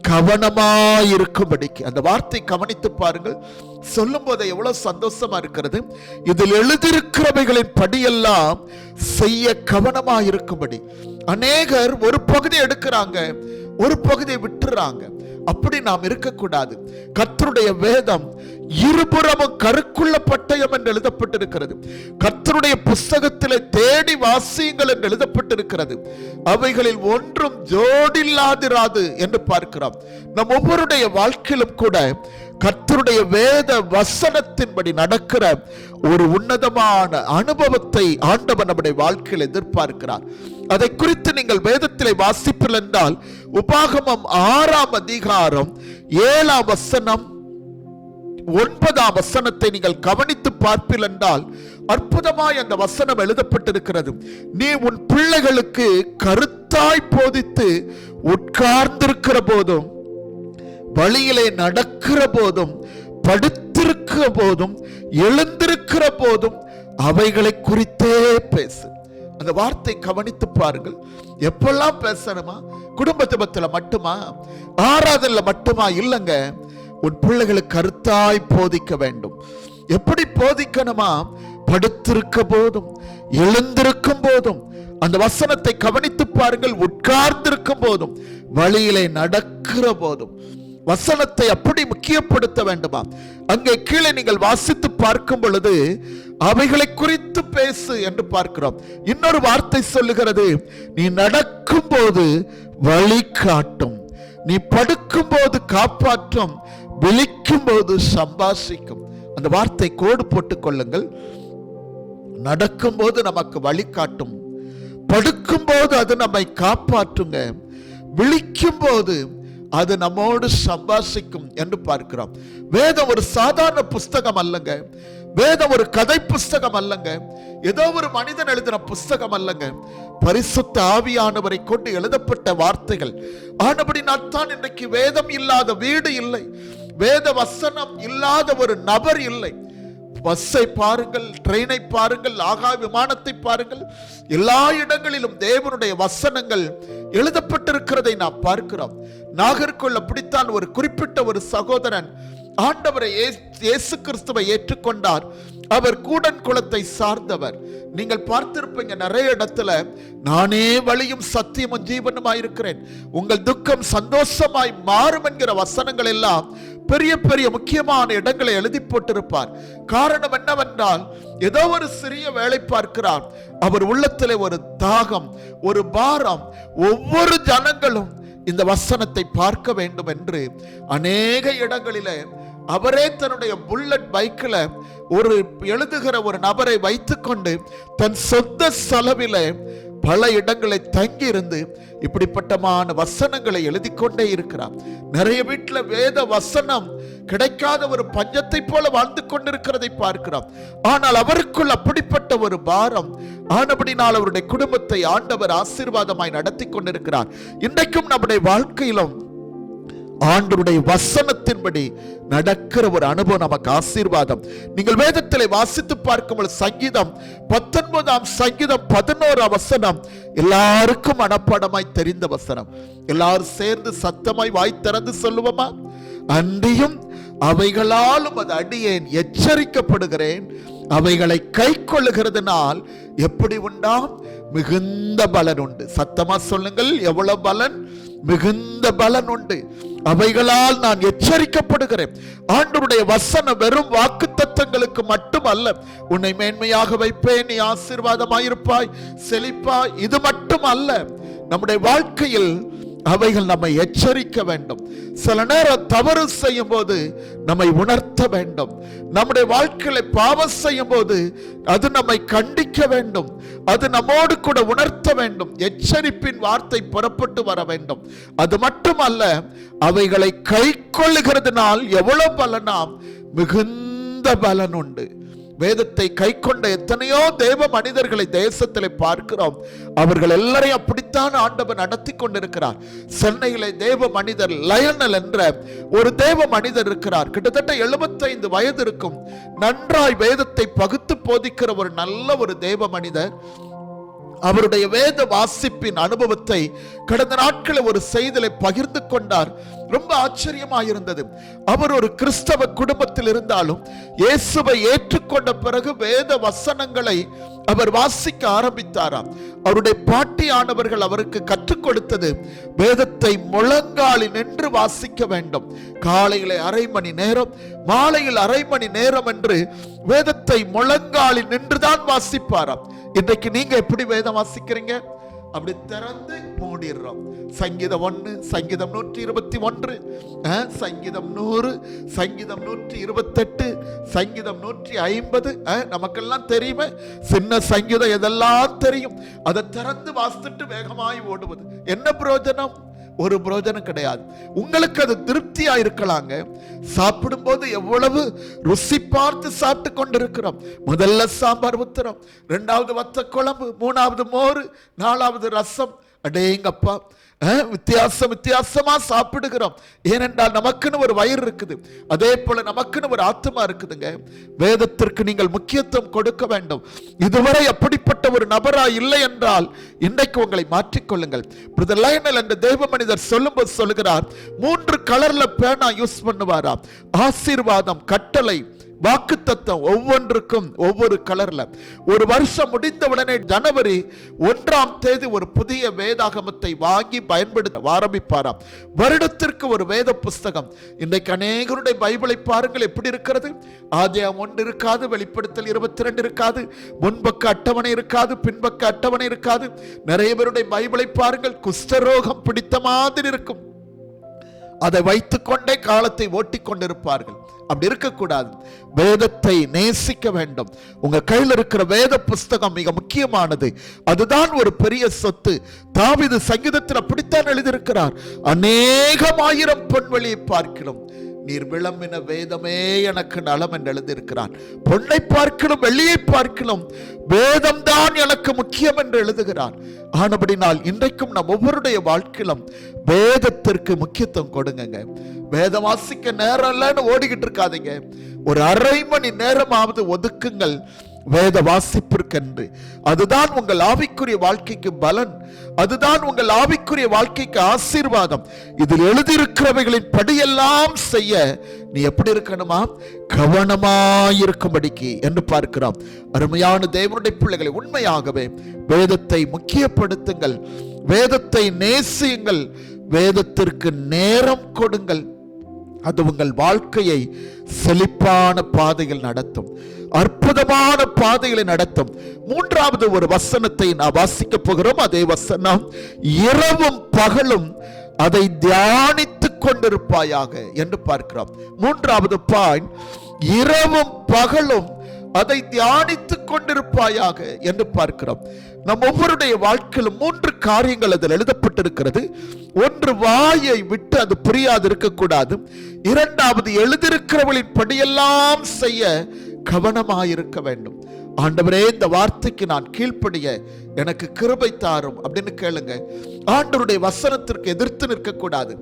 கவனமாயிருக்கும்படிக்கு. அந்த வார்த்தை கவனித்து பாருங்கள். சொல்லும் போது எவ்வளவு சந்தோஷமா இருக்கிறது. இதில் எழுதியிருக்கிறவைகளின் படியெல்லாம் செய்ய கவனமாயிருக்கும்படி. அநேகர் ஒரு பகுதி எடுக்கிறாங்க, ஒரு பகுதியை விட்டுறாங்க. அப்படி நாம் இருக்கக்கூடாது. கர்த்தருடைய வேதம் இருபுறமும் கருக்குள்ள பட்டயம் என்று எழுதப்பட்டிருக்கிறது. கர்த்தருடைய புஸ்தகத்திலே தேடி வாசியுங்கள் என்று எழுதப்பட்டிருக்கிறது. அவைகளில் ஒன்றும் ஜோடில்லாதிராது என்று பார்க்கிறோம். நம் ஒவ்வொருடைய வாழ்க்கையிலும் கூட கர்த்தருடைய வேத வசனத்தின்படி நடக்கிற ஒரு உன்னதமான அனுபவத்தை ஆண்டவர் நம்முடைய வாழ்க்கையில் எதிர்பார்க்கிறார். அதை குறித்து நீங்கள் வேதத்திலே வாசிப்பீர்கள் என்றால் உபாகமம் 6ஆம் அதிகாரம் 7ஆம் வசனம் 9ஆம் வசனத்தை நீங்கள் கவனித்து பார்ப்பீர்கள் என்றால் அற்புதமாய் அந்த வசனம் எழுதப்பட்டிருக்கிறது. நீ உன் பிள்ளைகளுக்கு கருத்தாய் போதித்து உட்கார்ந்திருக்கிற போதும், வழியிலே நடக்கிற போதும், படுத்திருக்கிற போதும், எழுந்திருக்கிற போதும் அவைகளை குறித்தே பேசு. அந்த வார்த்தை கவனித்து பாருங்கள். எப்பெல்லாம் பேசணுமா? குடும்ப ஜெபத்துல மட்டுமா, ஆராதனையில மட்டுமா? இல்லங்க, உன் பிள்ளைகளுக்கு கருத்தாய் போதிக்க வேண்டும். எப்படி போதிக்கணுமா? படுத்திருக்க போதும், எழுந்திருக்கும் போதும். அந்த வசனத்தை கவனித்து பாருங்கள். உட்கார்ந்திருக்கும் போதும், வழியிலே நடக்கிற போதும் வசனத்தை அப்படி முக்கியப்படுத்த வேண்டுமா? அங்கே கீழே நீங்கள் வாசித்து பார்க்கும் பொழுது அவைகளை குறித்து பேசு என்று பார்க்கிறோம். இன்னொரு வார்த்தை சொல்லுகிறது, நீ நடக்கும் போது வழி காட்டும், நீ படுக்கும் போது காப்பாற்றும், விழிக்கும் போது சம்பாஷிக்கும். அந்த வார்த்தை கோடு போட்டுக் கொள்ளுங்கள். நடக்கும் போது நமக்கு வழி காட்டும், படுக்கும் போது அது நம்மை காப்பாற்றுங்க, விழிக்கும் போது அது நம்மோடு சம்பாஷிக்கும் என்று பார்க்கிறோம். வேதம் ஒரு சாதாரண புஸ்தகம் அல்லங்க. வேதம் ஒரு கதை புஸ்தகம் அல்லங்க. ஏதோ ஒரு மனிதன் எழுதின புஸ்தகம் அல்லங்க. பரிசுத்த ஆவியானவரை கொண்டு எழுதப்பட்ட வார்த்தைகள். ஆனபடினால் தான் இன்றைக்கு வேதம் இல்லாத வீடு இல்லை, வேத வசனம் இல்லாத ஒரு நபர் இல்லை. பஸ்ஸை பாருங்கள், ட்ரெயினை பாருங்கள், ஆகாய விமானத்தை பாருங்கள், எல்லா இடங்களிலும் தேவனுடைய வசனங்கள் எழுதப்பட்டிருக்கிறதை நாம் பார்க்கிறோம். நாகர்கோவில் அப்படித்தான் ஒரு குறிப்பிட்ட ஒரு சகோதரன் ஆண்டவரை இயேசு கிறிஸ்துவை ஏற்றுக்கொண்டார். அவர் கூடன் குலத்தை சார்ந்தவர். நீங்கள் பார்த்திருப்பீங்க நிறைய இடத்துல, நானே வழியும் சத்தியமும் ஜீவனுமாய் இருக்கிறேன், உங்கள் துக்கம் சந்தோஷமாய் மாறும் என்கிற வசனங்கள் எல்லாம் பெரிய பெரிய முக்கியமான இடங்களை எழுதி போட்டிருப்பார். காரணம் என்னவென்றால், ஏதோ ஒரு சிறிய வேலை பார்க்கிறார், அவர் உள்ளத்திலே ஒரு தாகம், ஒரு பாரம். ஒவ்வொரு ஜனங்களும் இந்த வசனத்தை பார்க்க வேண்டும் என்று அநேக இடங்களிலே அவரே தன்னுடைய புல்லட் பைக்கில் ஒரு எழுதுகிற ஒரு நபரை வைத்துக்கொண்டு தன் சொந்த செலவில பல இடங்களை தங்கி இருந்து இப்படிப்பட்டமான வசனங்களை எழுதி கொண்டே இருக்கிறார். நிறைய வீட்டில் வேத வசனம் கிடைக்காத ஒரு பஞ்சத்தை போல வாழ்ந்து கொண்டிருக்கிறதை பார்க்கிறோம். ஆனால் அவருக்குள் அப்படிப்பட்ட ஒரு பாரம் ஆனபடினால் அவருடைய குடும்பத்தை ஆண்டவர் ஆசீர்வாதமாய் நடத்தி கொண்டிருக்கிறார். இன்றைக்கும் நம்முடைய வாழ்க்கையிலும் ஆண்டவருடைய வசனத்தின்படி நடக்கிற ஒரு அனுபவம் நமக்கு ஆசீர்வாதம். நீங்கள் வேதத்திலே வாசித்து பார்க்கும்போது சங்கீதம் 19 சங்கீதம் 11 வசனம் எல்லாருக்கும் மனப்பாடமாய் தெரிந்த வசனம். எல்லாரும் சேர்ந்து சத்தமாய் வாய் திறந்து சொல்லுவோமா? அன்றியும் அவைகளாலும் அது அடியேன் எச்சரிக்கப்படுகிறேன், அவைகளை கை கொள்ளுகிறதுனால் எப்படி உண்டாம்? மிகுந்த பலன் உண்டு. சத்தமா சொல்லுங்கள், எவ்வளவு பலன்? மிகுந்த பலன் உண்டு. அவைகளால் நான் எச்சரிக்கப்படுகிறேன். ஆண்டவருடைய வசனம் வெறும் வாக்கு தத்தங்களுக்கு மட்டுமல்ல, உன்னை மேன்மையாக வைப்பேன், நீ ஆசீர்வாதமாயிருப்பாய், செழிப்பாய், இது மட்டும் அல்ல. நம்முடைய வாழ்க்கையில் அவைகள் நம்மை எச்சரிக்க வேண்டும். சில நேரம் தவறு செய்யும் போது நம்மை உணர்த்த வேண்டும். நம்முடைய வாழ்க்கையில பாவம் செய்யும் போது அது நம்மை கண்டிக்க வேண்டும். அது நம்மோடு கூட உணர்த்த வேண்டும். எச்சரிப்பின் வார்த்தை புறப்பட்டு வர வேண்டும். அது மட்டுமல்ல, அவைகளை கை கொள்ளுகிறதுனால் எவ்வளவு பலனாம்? மிகுந்த பலன் உண்டு. வேதத்தை கை கொண்ட எத்தனையோ தேவ மனிதர்களை தேசத்திலே பார்க்கிறோம். அவர்கள் எல்லாரையும் அப்படித்தான் ஆண்டவர் நடத்தி கொண்டிருக்கிறார். சென்னையிலே தேவ மனிதர் லயனல் என்ற ஒரு தேவ மனிதர் இருக்கிறார். கிட்டத்தட்ட 75 வயது இருக்கும். நன்றாய் வேதத்தை பகுத்து போதிக்கிற ஒரு நல்ல ஒரு தேவ மனிதர். அவருடைய வேத வாசிப்பின் அனுபவத்தை கடந்த நாட்களில் ஒரு செய்தியை பகிர்ந்து கொண்டார். ரொம்ப ஆச்சரியமாயிருந்தது. அவர் ஒரு கிறிஸ்தவ குடும்பத்தில் இருந்தாலும் இயேசுவை ஏற்றுக்கொண்ட பிறகு வேத வசனங்களை அவர் வாசிக்க ஆரம்பித்தாராம். அவருடைய பாட்டியானவர்கள் அவருக்கு கற்றுக் கொடுத்தது, வேதத்தை முழங்காலில் நின்று வாசிக்க வேண்டும். காலையில அரை மணி நேரம், மாலையில் அரை மணி நேரம் என்று வேதத்தை முழங்காலில் நின்றுதான் வாசிப்பாராம். இன்றைக்கு நீங்க எப்படி வேதம் வாசிக்கிறீங்க? அப்படி திறந்து மூடிடுறோம். சங்கீதம் 1, சங்கீதம் 121, சங்கீதம் 100, சங்கீதம் 128, சங்கீதம் 150, நமக்கெல்லாம் தெரியுமே. சின்ன சங்கீதம் எதெல்லாம் தெரியும். அதை திறந்து வாசித்துட்டு வேகமாய் ஓடுவது என்ன பிரயோஜனம்? ஒரு பிரயோஜனம் கிடையாது. உங்களுக்கு அது திருப்தியா இருக்கலாங்க. சாப்பிடும் போது எவ்வளவு ருசி பார்த்து சாப்பிட்டு கொண்டிருக்கிறோம். முதல்ல சாம்பார் ஊத்துறோம், 2வது வத்த குழம்பு, 3வது மோர், 4வது ரசம். அடேங்கப்பா, வித்தியாசமா சாப்பிடுகிறோம். ஏனென்றால் நமக்குன்னு ஒரு வயிறு இருக்குது, அதே போல நமக்குன்னு ஒரு ஆத்மா இருக்குதுங்க. வேதத்திற்கு நீங்கள் முக்கியத்துவம் கொடுக்க வேண்டும். இதுவரை அப்படிப்பட்ட ஒரு நபரா இல்லை என்றால் இன்றைக்கு உங்களை மாற்றிக்கொள்ளுங்கள். பிரதர் லயனல் என்ற தேவ மனிதர் சொல்லும்போது சொல்லுகிறார், 3 கலர்ல பேனா யூஸ் பண்ணுவாராம். ஆசீர்வாதம், கட்டளை, வாக்கு தத்தம், ஒவ்வொன்றுக்கும் ஒவ்வொரு கலர்ல. ஒரு வருஷம் முடிந்தவுடனே ஜனவரி 1ஆம் தேதி ஒரு புதிய வேதாகமத்தை வாங்கி பயன்படுத்த ஆரம்பிப்பாராம். வருடத்திற்கு ஒரு வேத புஸ்தகம். இன்றைக்கு அநேகருடைய பைபிளை பாருங்கள் எப்படி இருக்கிறது. ஆதியாகமம் 1 இருக்காது, வெளிப்படுத்தல் 22 இருக்காது, முன்பக்க அட்டவணை இருக்காது, பின்பக்க அட்டவணை இருக்காது. நிறைய பேருடைய பைபிளை பாருங்கள், குஷ்டரோகம் பிடித்த மாதிரி இருக்கும். அதை வைத்துக்கொண்டே காலத்தை ஓட்டி கொண்டிருப்பார்கள். அப்படி இருக்கக்கூடாது. வேதத்தை நேசிக்க வேண்டும். உங்க கையில் இருக்கிற வேத புஸ்தகம் மிக முக்கியமானது. அதுதான் ஒரு பெரிய சொத்து. தாவீது சங்கீதத்தில் அப்படித்தான் எழுதியிருக்கிறார், அநேகமாயிரம் பொன்வெளியை பார்க்கிறோம், நீர் விளம்பின வேதமே எனக்கு நலம் என்று எழுதியிருக்கிறார். பொன்னை பார்க்கணும், வெள்ளியை பார்க்கணும், வேதம் தான் எனக்கு முக்கியம் என்று எழுதுகிறார். ஆனபடினால் இன்றைக்கும் நம் ஒவ்வொருடைய வாழ்க்கையிலும் வேதத்திற்கு முக்கியத்துவம் கொடுங்க. வேதம் வாசிக்க நேரம் இல்லைன்னு ஓடிக்கிட்டு இருக்காதீங்க. ஒரு அரை மணி நேரமாவது ஒதுக்குங்கள். வேத வாசிப்பிற்கென்று. அதுதான் உங்கள் ஆவிக்குரிய வாழ்க்கைக்கு பலன், அதுதான் உங்கள் ஆவிக்குரிய வாழ்க்கைக்கு ஆசீர்வாதம். இதில் எழுதியிருக்கிறவைகளின் படியெல்லாம் செய்ய நீ எப்படி இருக்கணுமா? கவனமாயிருக்கும்படிக்கு என்று பார்க்கிறோம். அருமையான தேவனுடைய பிள்ளைகளை, உண்மையாகவே வேதத்தை முக்கியப்படுத்துங்கள், வேதத்தை நேசியுங்கள், வேதத்திற்கு நேரம் கொடுங்கள். அது உங்கள் வாழ்க்கையை செழிப்பான பாதையில் நடத்தும், அற்புதமான பாதைகளை நடத்தும். மூன்றாவது ஒரு வசனத்தை நான் வாசிக்க போகிறோம். அதே வசனம், இரவும் பகலும் அதை தியானித்துக் கொண்டிருப்பாயாக என்று பார்க்கிறோம். மூன்றாவது பாயிண்ட், இரவும் பகலும் அதை தியானித்துக் கொண்டிருப்பாயாக என்று பார்க்கிறோம். நம் ஒவ்வொருடைய வாழ்க்கையிலும் 3 காரியங்கள் அதில் எழுதப்பட்டிருக்கிறது. ஒன்று, வாயை விட்டு அது பிரியாது இருக்கக்கூடாது. இரண்டாவது, எழுதியிருக்கிறவளின் படியெல்லாம் செய்ய கவனமாயிருக்க வேண்டும். ஆண்டவரே, இந்த வார்த்தைக்கு நான் கீழ்ப்படிய எனக்கு கிருபை தாரும் அப்படின்னு கேளுங்க. ஆண்டவருடைய வசனத்திற்கு எதிர்த்து நிற்கக்கூடாது.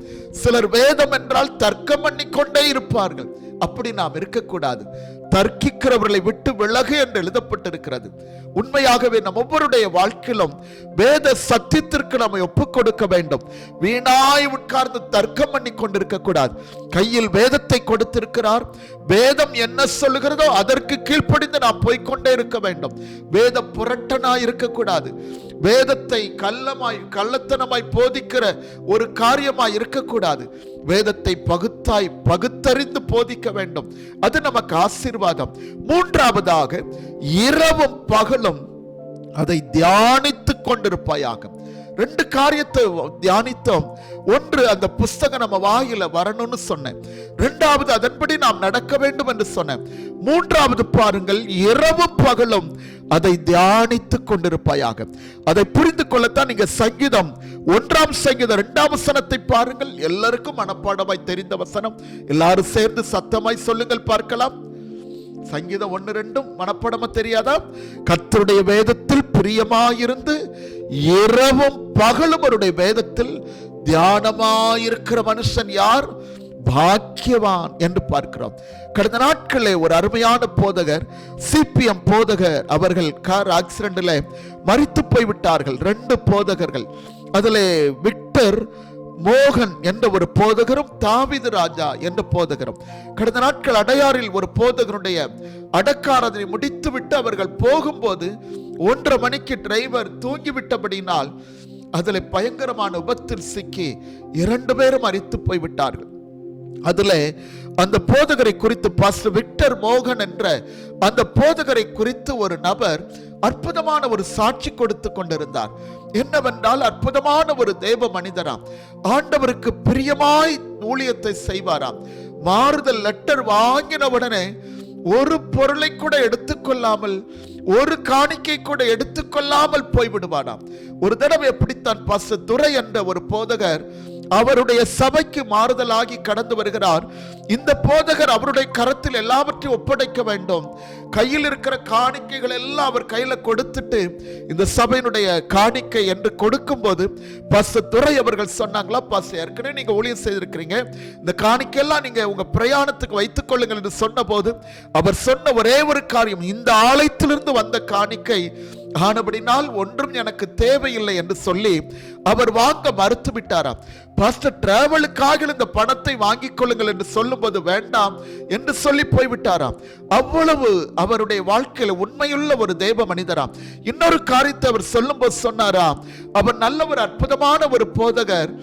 சிலர் வேதம் என்றால் தர்க்கம் பண்ணிக்கொண்டே இருப்பார்கள். அப்படி நாம் இருக்கக்கூடாது. தர்க்கிக்கிறவர்களை விட்டு விலகு என்று எழுதப்பட்டிருக்கிறது. உண்மையாகவே நம் ஒவ்வொருடைய வாழ்க்கையிலும் வேத சத்தியத்திற்கு நம்மை ஒப்புக் கொடுக்க வேண்டும். வீணாய் உட்கார்ந்து தர்க்கம் பண்ணி கொண்டிருக்க கூடாது. கையில் வேதத்தை கொடுத்திருக்கிறார், வேதம் என்ன சொல்லுகிறதோ அதற்கு கீழ்ப்படிந்து நாம் போய்கொண்டே இருக்க வேண்டும். வேத புரட்டனாய் இருக்கக்கூடாது. வேதத்தை கள்ளத்தனமாய் போதிக்கிற ஒரு காரியமாய் இருக்கக்கூடாது. வேதத்தை பகுத்தறிந்து போதிக்க வேண்டும். அது நமக்கு ஆசீர்வாதம். மூன்றாவதாக, இரவும் பகலும் அதை தியானித்துக் கொண்டிருப்பாயாக. 2 காரியத்தை தியானித்தோம். ஒன்று, அந்த புஸ்தகம் நம்ம வாயில வரணும்னு சொன்னேன். 2வது, அதன்படி நாம் நடக்க வேண்டும் என்று சொன்னேன். 3வது பாருங்கள், இரவும் பகலும் அதை தியானித்துக் கொண்டிருப்பாயாக. அதை புரிந்து கொள்ளத்தான் நீங்க சங்கீதம் 1ஆம் சங்கீதம் 2ஆம் வசனத்தை பாருங்கள். எல்லாருக்கும் மனப்பாடமாய் தெரிந்த வசனம். எல்லாரும் சேர்ந்து சத்தமாய் சொல்லுங்கள் பார்க்கலாம். சங்கீதம் 1-2 மனப்பாடமா தெரியாதா? கர்த்தருடைய வேதத்தில் பிரியமாயிருந்து இரவும் பகலும் அவருடைய வேதத்தில் தியானமாயிருக்கிற மனுஷன் யார்? பாக்கியவான் என்று பார்க்கிறோம். கடந்த நாட்களில் ஒரு அருமையான போதகர், CPM போதகர் அவர்கள் கார் ஆக்சிடென்ட்ல மரித்து போய்விட்டார்கள். 2 போதகர்கள். அதிலே விக்டர் மோகன் என்ற ஒரு போதகரும் தாவீது ராஜா என்ற போதகரும். கடந்த நாட்கள் அடையாறில் ஒரு போதகருடைய அடக்காரதனை முடித்துவிட்டு அவர்கள் போகும்போது 1:30 மணிக்கு டிரைவர் தூங்கிவிட்டபடினால் அதில் பயங்கரமான விபத்தில் சிக்கி 2 பேரும் மரித்து போய்விட்டார்கள். அதுல அந்த போதகரை குறித்து, பாஸ்டர் விக்டர் மோகன் என்ற அந்த போதகரை குறித்து ஒரு நபர் அற்புதமான ஒரு சாட்சி கொடுத்து கொண்டிருந்தார். என்னவென்றால், அற்புதமான ஒரு தேவ மனிதராம், ஆண்டவருக்கு பிரியமாய் ஊழியத்தை செய்வாராம். மாறுதல் லெட்டர் வாங்கின உடனே ஒரு பொருளை கூட எடுத்துக்கொள்ளாமல், ஒரு காணிக்கை கூட எடுத்துக்கொள்ளாமல் போய்விடுவாராம். ஒரு தடவை எப்படித்தான் பாஸ்டர் துரை என்ற ஒரு போதகர் அவருடைய சபைக்கு மாறுதலாகி கடந்து வருகிறார். இந்த போதகர் அவருடைய கரத்தில் எல்லாவற்றையும் ஒப்படைக்க வேண்டும். கையில் இருக்கிற காணிக்கைகள் எல்லாம் அவர் கையில கொடுத்துட்டு இந்த சபையினுடைய காணிக்கை என்று கொடுக்கும் போது பாஸ்டர் துரை அவர்கள் சொன்னாங்களா, பாஸ்டர் ஏற்கனவே நீங்க ஊழியம் செய்திருக்கிறீங்க, இந்த காணிக்கையெல்லாம் நீங்க உங்க பிரயாணத்துக்கு வைத்துக் கொள்ளுங்கள் என்று சொன்ன போது அவர் சொன்ன ஒரே ஒரு காரியம், இந்த ஆலயத்திலிருந்து வந்த காணிக்கை ஆனபடினால் ஒன்றும் எனக்கு தேவையில்லை என்று சொல்லி அவர் வாங்க மறுத்து விட்டாராம். பாஸ்டர் டிராவலுக்காக இந்த பணத்தை வாங்கிக் கொள்ளுங்கள் என்று சொல்லும் போது வேண்டாம் என்று சொல்லி போய்விட்டாராம். அவ்வளவு அவருடைய வாழ்க்கையில உண்மையுள்ள ஒரு தேவ மனிதராம். இன்னொரு காரியத்தை அவர் சொல்லும் போது சொன்னாராம், அவர் நல்ல ஒரு அற்புதமான ஒரு போதகர்,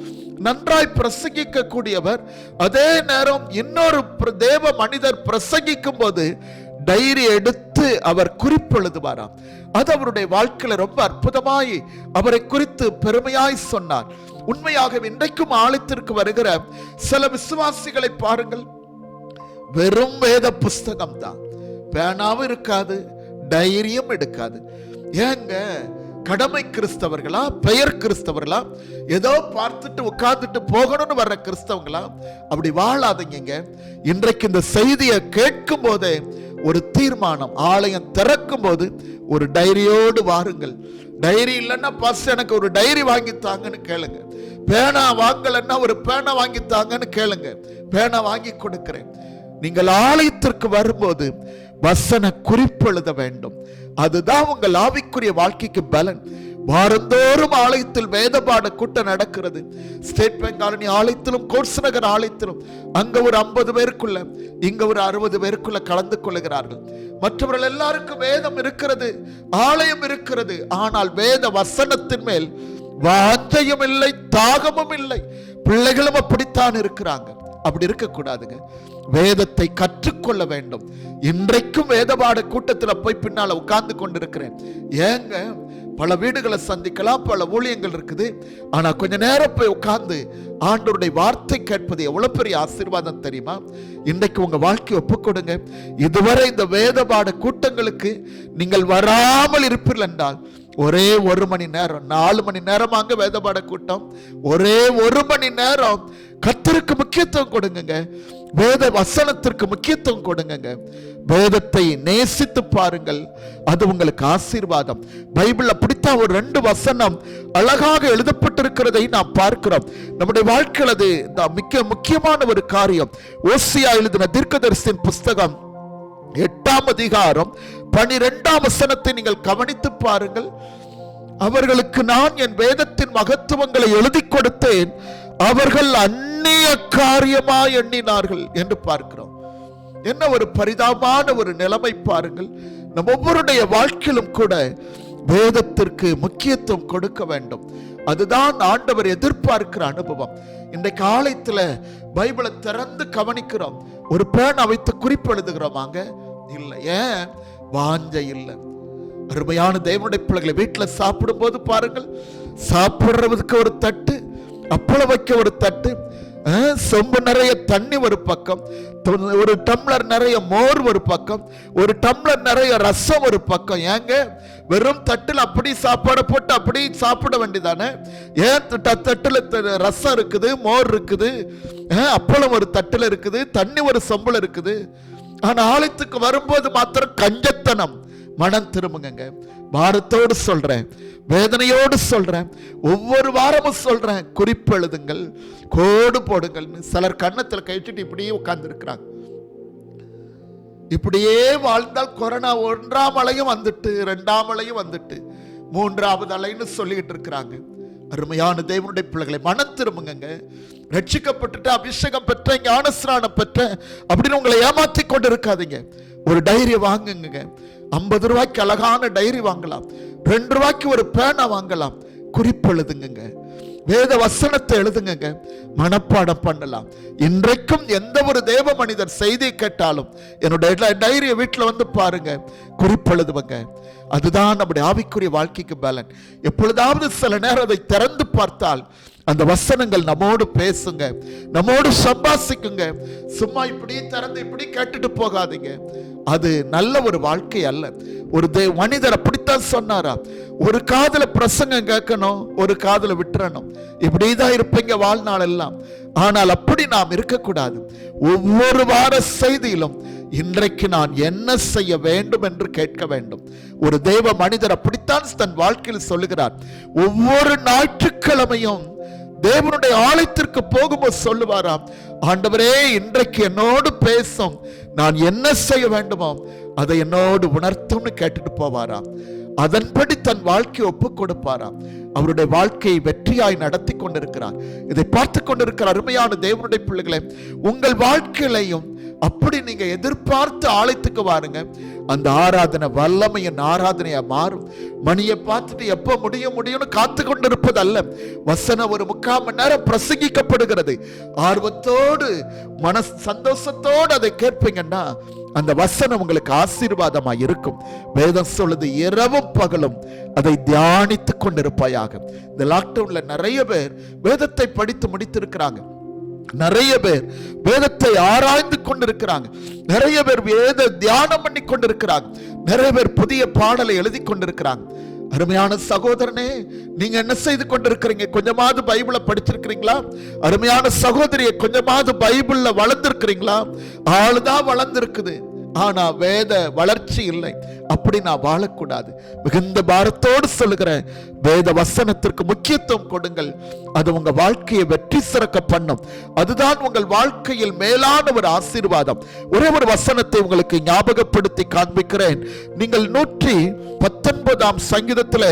நன்றாய் பிரசங்கிக்க கூடியவர். அதே நேரம் இன்னொரு தேவ மனிதர் பிரசங்கிக்கும் போது டைரி எடுத்து அவர் குறிப்பெழுதுவாராம். அது அவருடைய வாழ்க்கையில ரொம்ப அற்புதமாய் அவரை குறித்து பெருமையாய் சொன்னார். உண்மையாக இன்றைக்கும் ஆலயத்திற்கு வருகிற சில விசுவாசிகளை பாருங்கள், வெறும் வேத புஸ்தகம் தான், பேனாவும் இருக்காது, டைரியும் எடுக்காது. ஏங்க, கடமை கிறிஸ்தவர்களா, பெயர் கிறிஸ்தவர்களா, ஏதோ பார்த்துட்டு உட்கார்ந்துட்டு போகணும்னு வர்ற கிறிஸ்தவங்களா? அப்படி வாழாதீங்க. இன்றைக்கு இந்த செய்தியை கேட்கும் போதே ஒரு தீர்மானம், ஆலயம் திறக்கும் போது ஒரு டைரியோடு வாருங்கள். டைரி இல்லைன்னா பாஸ்டர் எனக்கு ஒரு டைரி வாங்கித்தாங்கன்னு கேளுங்க. பேனா வாங்கலன்னா ஒரு பேனா வாங்கித்தாங்கன்னு கேளுங்க, பேனா வாங்கி கொடுக்கிறேன். நீங்கள் ஆலயத்திற்கு வரும்போது வசன குறிப்பெழுத வேண்டும். அதுதான் உங்கள் ஆவிக்குரிய வாழ்க்கைக்கு பலன். வாரந்தோறும் ஆலயத்தில் வேத பாட கூட்டம் நடக்கிறது. ஸ்டேட் பேங்க் காலனி ஆலயத்திலும் கோர்ஸ் நகர் ஆலயத்திலும் அங்க ஒரு 50 பேருக்குள்ள, இங்க ஒரு 60 பேருக்குள்ள கலந்து கொள்ளுகிறார்கள். மற்றவர்கள் எல்லாருக்கும் வேதம் இருக்கிறது, ஆலயம் இருக்கிறது. ஆனால் வேத வசனத்தின் மேல் வாஞ்சையும் இல்லை, தாகமும் இல்லை. பிள்ளைகளும் அப்படித்தான் இருக்கிறாங்க. அப்படி இருக்கக்கூடாதுங்க. வேதத்தை கற்றுக்கொள்ள வேண்டும். இன்றைக்கும் வேதபாட கூட்டத்தில் போய் பின்னால உட்கார்ந்து கொண்டிருக்கிறேன். ஏங்க, பல வீடுகளை சந்திக்கலாம், பல ஊழியங்கள் இருக்குது. ஆனா கொஞ்ச நேரம் போய் உட்கார்ந்து ஆண்டவருடைய வார்த்தை கேட்பது எவ்வளவு பெரிய ஆசீர்வாதம் தெரியுமா? இன்றைக்கு உங்க வாழ்க்கையை ஒப்புக்கொடுங்க. இதுவரை இந்த வேதபாட கூட்டங்களுக்கு நீங்கள் வராமல் இருப்பீர்கள் என்றால் ஒரே 1 மணி நேரம், 4 மணி நேரமாங்க வேதபாட கூட்டம், ஒரே 1 மணி நேரம் கர்த்தருக்கு முக்கியத்துவம் கொடுங்க. வேத வசனத்திற்கு முக்கியத்துவம் கொடுங்க. வேதத்தை நேசித்து பாருங்கள், அது உங்களுக்கு ஆசீர்வாதம். பைபிள் அப்படித்தான் ஒரு 2 வசனம் அழகாக எழுதப்பட்டிருக்கிறதை நாம் பார்க்கிறோம். நம்முடைய வாழ்க்கையில் அது மிக முக்கியமான ஒரு காரியம். ஓசியா எழுதின தீர்க்கதரிசியின் புஸ்தகம் 8ஆம் அதிகாரம் 12ஆம் வசனத்தை நீங்கள் கவனித்து பாருங்கள். அவர்களுக்கு நான் என் வேதத்தின் மகத்துவங்களை எழுதி கொடுத்தேன், அவர்கள் அந்நிய காரியமாய் எண்ணினார்கள் என்று பார்க்கிறோம். என்ன ஒரு பரிதாபமான ஒரு நிலைமை பாருங்கள். நம் ஒவ்வொருடைய வாழ்க்கையிலும் கூட வேதத்திற்கு முக்கியத்துவம் கொடுக்க வேண்டும். அதுதான் ஆண்டவர் எதிர்பார்க்கிற அனுபவம். இன்றைக்கு ஆலயத்தில் பைபிளை திறந்து கவனிக்கிறோம், ஒரு பேனா வைத்து குறிப்பு எழுதுகிறோமாங்க? இல்லை. ஏன்? வாஞ்சை இல்லை. அருமையான தேவனுடைய பிள்ளைகளை வீட்டில் சாப்பிடும் போது பாருங்கள், சாப்பிடுறதுக்கு ஒரு தட்டு, அப்பளம் வைக்க ஒரு தட்டு, சொம்பு நிறைய தண்ணி ஒரு பக்கம், ஒரு டம்ளர் நிறைய மோர் ஒரு பக்கம், ஒரு டம்ளர் நிறைய ரசம் ஒரு பக்கம். ஏங்க, வெறும் தட்டில் அப்படி சாப்பாடு போட்டு அப்படி சாப்பிட வேண்டியதானே? ஏன் தட்டுல ரசம் இருக்குது, மோர் இருக்குது, அப்பளம் ஒரு தட்டுல இருக்குது, தண்ணி ஒரு சொம்புல இருக்குது. ஆனா ஆலயத்துக்கு வரும்போது மாத்திரம் கஞ்சத்தனம். மனம் திரும்புங்க. பாரத்தோடு சொல்றேன், வேதனையோடு சொல்றேன், ஒவ்வொரு வாரமும் சொல்றேன், குறிப்பு எழுதுங்கள், கோடு போடுங்கள். சிலர் கன்னத்தில் கழிச்சுட்டு இப்படியே உட்கார்ந்து இருக்கிறாங்க. இப்படியே வாழ்ந்தால் கொரோனா 1ஆம் அலையும் வந்துட்டு, 2ஆம் அலையும் வந்துட்டு, 3வது அலைன்னு சொல்லிட்டு இருக்கிறாங்க. அருமையான தேவனுடைய பிள்ளைகளை, மனம் திரும்புங்க. ரட்சிக்கப்பட்டுட்டு அபிஷேகம் பெற்ற, ஞானஸ்நானம் பெற்ற அப்படின்னு உங்களை ஏமாற்றி கொண்டு இருக்காதீங்க. ஒரு டைரி வாங்குங்க. 50 ரூபாய்க்கு அழகான டைரி வாங்கலாம், 2 ரூபாய்க்கு ஒரு பேனா வாங்கலாம். குறிப்பு எழுதுங்க, வேத வசனத்தை எழுதுங்க, மனப்பாடம் பண்ணலாம். இன்றைக்கும் எந்த ஒரு தேவ மனிதர் செய்தி கேட்டாலும் என்னுடைய டைரியை வீட்டில் வந்து பாருங்க, குறிப்பு எழுதுவங்க. அதுதான் நம்முடைய ஆவிக்குரிய வாழ்க்கைக்கு பலன். எப்பொழுதாவது சில நேரம் அதை திறந்து பார்த்தால் அந்த வசனங்கள் நம்மோடு பேசுங்க, நம்மோடு சம்பாசிக்குங்க. சும்மா இப்படி திறந்து இப்படி கேட்டுட்டு போகாதீங்க. அது நல்ல ஒரு வாழ்க்கை அல்ல. ஒரு மனிதர் அப்படித்தான் சொன்னாரா, ஒரு காதுல பிரசங்கம் கேட்கணும், ஒரு காதுல விட்டுறணும். இப்படிதான் இருப்பீங்க வாழ்நாள் எல்லாம். ஆனால் அப்படி நாம் இருக்கக்கூடாது. ஒவ்வொரு வார செய்தியிலும் இன்றைக்கு நான் என்ன செய்ய வேண்டும் என்று கேட்க வேண்டும். ஒரு தேவ மனிதர் அப்படித்தான் தன் வாழ்க்கையில் சொல்லுகிறார். ஒவ்வொரு ஞாயிற்றுக்கிழமையும் தேவனுடைய ஆலயத்திற்கு போகும்போது சொல்லுவாராம், ஆண்டவரே இன்றைக்கு என்னோடு பேசும், நான் என்ன செய்ய வேண்டுமோ அதை என்னோடு உணர்த்தும்னு கேட்டுட்டு போவாராம். அதன்படி தன் வாழ்க்கையை ஒப்பு கொடுப்பாராம். அவருடைய வாழ்க்கையை வெற்றியாய் நடத்தி கொண்டிருக்கிறார். இதை பார்த்து கொண்டிருக்கிற அருமையான தேவனுடைய பிள்ளைகளை, உங்கள் வாழ்க்கையிலையும் அப்படி நீங்க எதிர்பார்த்து ஆலயத்துக்கு வாருங்க. அந்த ஆராதனை வல்லமையின் ஆராதனையா மாறும். மணியை பார்த்துட்டு எப்ப முடியும்னு காத்து கொண்டிருப்பது அல்ல. வசனம் ஒரு 3/4 மணி நேரம் பிரசங்கிக்கப்படுகிறது. ஆர்வத்தோடு மன சந்தோஷத்தோடு அதை கேட்பீங்கன்னா அந்த வசனம் உங்களுக்கு ஆசீர்வாதமா இருக்கும். வேதம் சொல்லுது, இரவும் பகலும் அதை தியானித்துக் கொண்டிருப்பாயாக. இந்த லாக்டவுன்ல நிறைய பேர் வேதத்தை படித்து முடித்திருக்கிறாங்க. நிறைய பேர் வேதத்தை ஆராய்ந்து கொண்டிருக்கிறாங்க. நிறைய பேர் வேத தியானம் பண்ணி கொண்டிருக்கிறாங்க. நிறைய பேர் புதிய பாடலை எழுதி கொண்டிருக்கிறாங்க. அருமையான சகோதரனே, நீங்க என்ன செய்து கொண்டிருக்கிறீங்க? கொஞ்சமாவது பைபிளை படிச்சிருக்கிறீங்களா? அருமையான சகோதரியை, கொஞ்சமாவது பைபிள்ல வளர்ந்திருக்கிறீங்களா? ஆளுதான் வளர்ந்திருக்குது, ஆனா வேத வளர்ச்சி இல்லை. அப்படி நான் வாழக்கூடாது. மிகுந்த பாரத்தோடு சொல்லுகிறேன், வேத வசனத்திற்கு முக்கியத்துவம் கொடுங்கள். அது உங்க வாழ்க்கையை வெற்றி சிறக்க பண்ணும். அதுதான் உங்கள் வாழ்க்கையில் மேலான ஒரு ஆசீர்வாதம். ஒரே ஒரு வசனத்தை உங்களுக்கு ஞாபகப்படுத்தி காண்பிக்கிறேன். நீங்கள் 119 சங்கீதத்தில்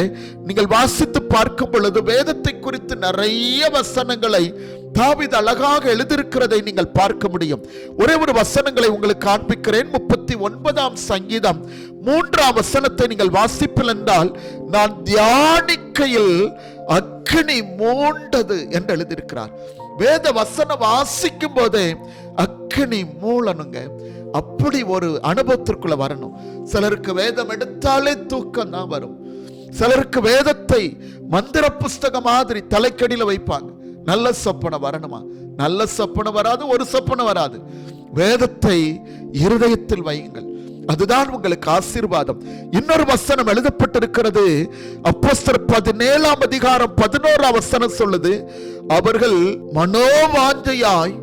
நீங்கள் வாசித்து பார்க்கும் பொழுது வேதத்தை குறித்து நிறைய வசனங்களை தாவீது அழகாக எழுதியிருக்கிறதை நீங்கள் பார்க்க முடியும். ஒரே ஒரு வசனங்களை உங்களுக்கு காண்பிக்கிறேன். 39 சங்கீதம் 3 வசனத்தை நீங்கள் வாசிப்பில் என்றால், நான் தியானிக்கையில் அக்கினி மூண்டது என்று எழுதியிருக்கிறார். வேத வசனம் வாசிக்கும் போதே அக்கினி மூலனுங்க. அப்படி ஒரு அனுபவத்திற்குள்ள வரணும். சிலருக்கு வேதம் எடுத்தாலே தூக்கம் தான் வரும். சிலருக்கு வேதத்தை மந்திர புஸ்தகம் மாதிரி தலைக்கடியில வைப்பாங்க. நல்ல சொப்பனை வரணுமா? நல்ல சொப்பனை வராது, ஒரு சொப்பனை வராது. வேதத்தை இருதயத்தில் வையுங்கள், அதுதான் உங்களுக்கு ஆசீர்வாதம். இன்னொரு வசனம் எழுதப்பட்டிருக்கிறது. அப்போஸ்தலர் 17 அதிகாரம் 11 வசனம் சொல்லுது, அவர்கள் மனோவாஞ்சையாய்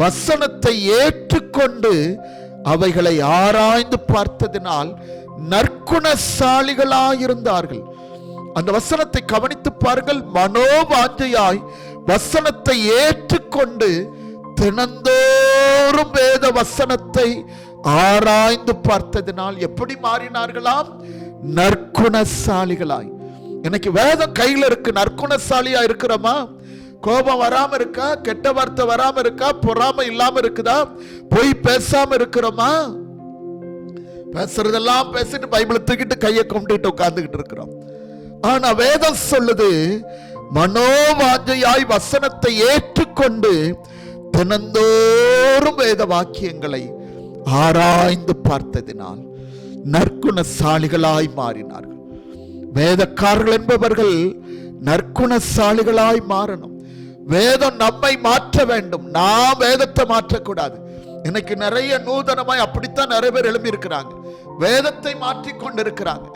வசனத்தை ஏற்றுக்கொண்டு அவைகளை ஆராய்ந்து பார்த்ததினால் நற்குணசாலிகளாயிருந்தார்கள். அந்த வசனத்தை கவனித்து பாருங்கள். மனோவாஞ்சையாய் வசனத்தை ஏற்றுக்கொண்டு தினந்தோறும் வேத வசனத்தை ஆராய்ந்து பார்த்ததினால் எப்படி மாறினார்களாம்? நற்குணசாலிகளாய். இன்னைக்கு வேதம் கையில இருக்கு, நற்குணசாலியா இருக்கிறோமா? கோபம் வராம இருக்கா? கெட்ட வார்த்தை வராம இருக்கா? பொறாமை இல்லாம இருக்குதா? பொய் பேசாம இருக்கிறோமா? பேசுறதெல்லாம் பேசிட்டு பைபிளை தூக்கிட்டு கையை கும்பிட்டு உட்கார்ந்துகிட்டு இருக்கிறோம். ஆனா வேதம் சொல்லுது, மனோவாஞ்சையாய் வசனத்தை ஏற்றுக்கொண்டு தினந்தோறும் வேத வாக்கியங்களை ஆராய்ந்து பார்த்ததினால் நற்குணசாலிகளாய் மாறினார்கள். வேதக்காரர்கள் என்பவர்கள் நற்குணசாலிகளாய் மாறணும். வேதம் நம்மை மாற்ற வேண்டும், நாம் வேதத்தை மாற்றக்கூடாது. இன்னைக்கு நிறைய நூதனமாய் அப்படித்தான் நிறைய பேர் எழுப்பி இருக்கிறாங்க. வேதத்தை மாற்றிக்கொண்டு இருக்கிறாங்க.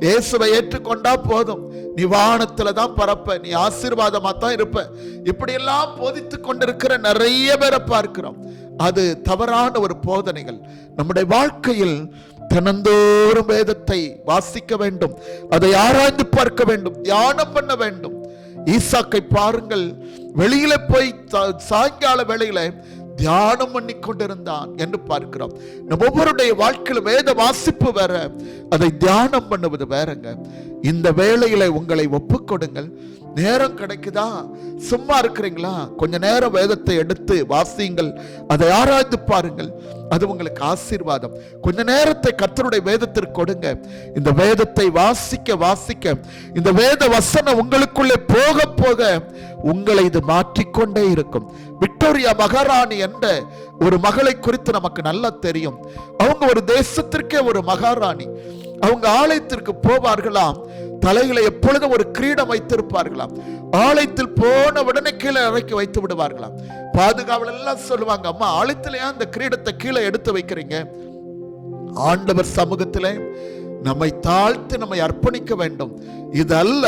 இயேசுவை ஏற்றுக்கொண்டா போதும், நீ வானத்துல தான் பரப்ப, நீ ஆசீர்வாதமா தான் இருப்ப, இப்படி எல்லாம் போதித்து கொண்டிருக்கிற நிறைய பேரை பார்க்கிறோம். அது தவறான ஒரு போதனைகள். நம்முடைய வாழ்க்கையில் தினந்தோறும் வேதத்தை வாசிக்க வேண்டும், அதை ஆராய்ந்து பார்க்க வேண்டும், தியானம் பண்ண வேண்டும். ஈசாக்கை பாருங்கள், வெளியில போய் சாயங்கால வேளையில தியானம் பண்ணி கொண்டிருந்தான் என்று பார்க்கிறோம். நம்ம ஒவ்வொருடைய வாழ்க்கையில வேத வாசிப்பு வேற, அதை தியானம் பண்ணுவது வேறங்க. இந்த வேளையில உங்களை ஒப்புக்கொடுங்கள். நேரம் கிடைக்குதா? சும்மா இருக்கிறீங்களா? கொஞ்ச நேரம் வேதத்தை எடுத்து வாசியுங்கள், அதை ஆராய்ந்து பாருங்கள், அது உங்களுக்கு ஆசீர்வாதம். கொஞ்ச நேரத்தை கர்த்தருடைய வேதத்திற்கு கொடுங்க. இந்த வேதத்தை வாசிக்க வாசிக்க இந்த வேத வசனம் உங்களுக்குள்ளே போக போக உங்களை இது மாற்றிக்கொண்டே இருக்கும். விக்டோரியா மகாராணி என்ற ஒரு மகளை குறித்து நமக்கு நல்லா தெரியும். அவங்க ஒரு தேசத்திற்கே ஒரு மகாராணி. அவங்க ஆலயத்திற்கு போவார்களாம், தலையில எப்பொழுதும் ஒரு கிரீடம் வைத்திருப்பார்களாம். ஆலயத்தில் போன உடனே கீழே இறக்கி வைத்து விடுவார்களாம். பாதுகாவல் எல்லாம் சொல்லுவாங்க, அம்மா ஆலயத்திலேயே அந்த கிரீடத்தை கீழே எடுத்து வைக்கிறீங்க? ஆண்டவர் சமூகத்திலே நம்மை தாழ்த்து நம்மை அர்ப்பணிக்க வேண்டும். இதல்ல,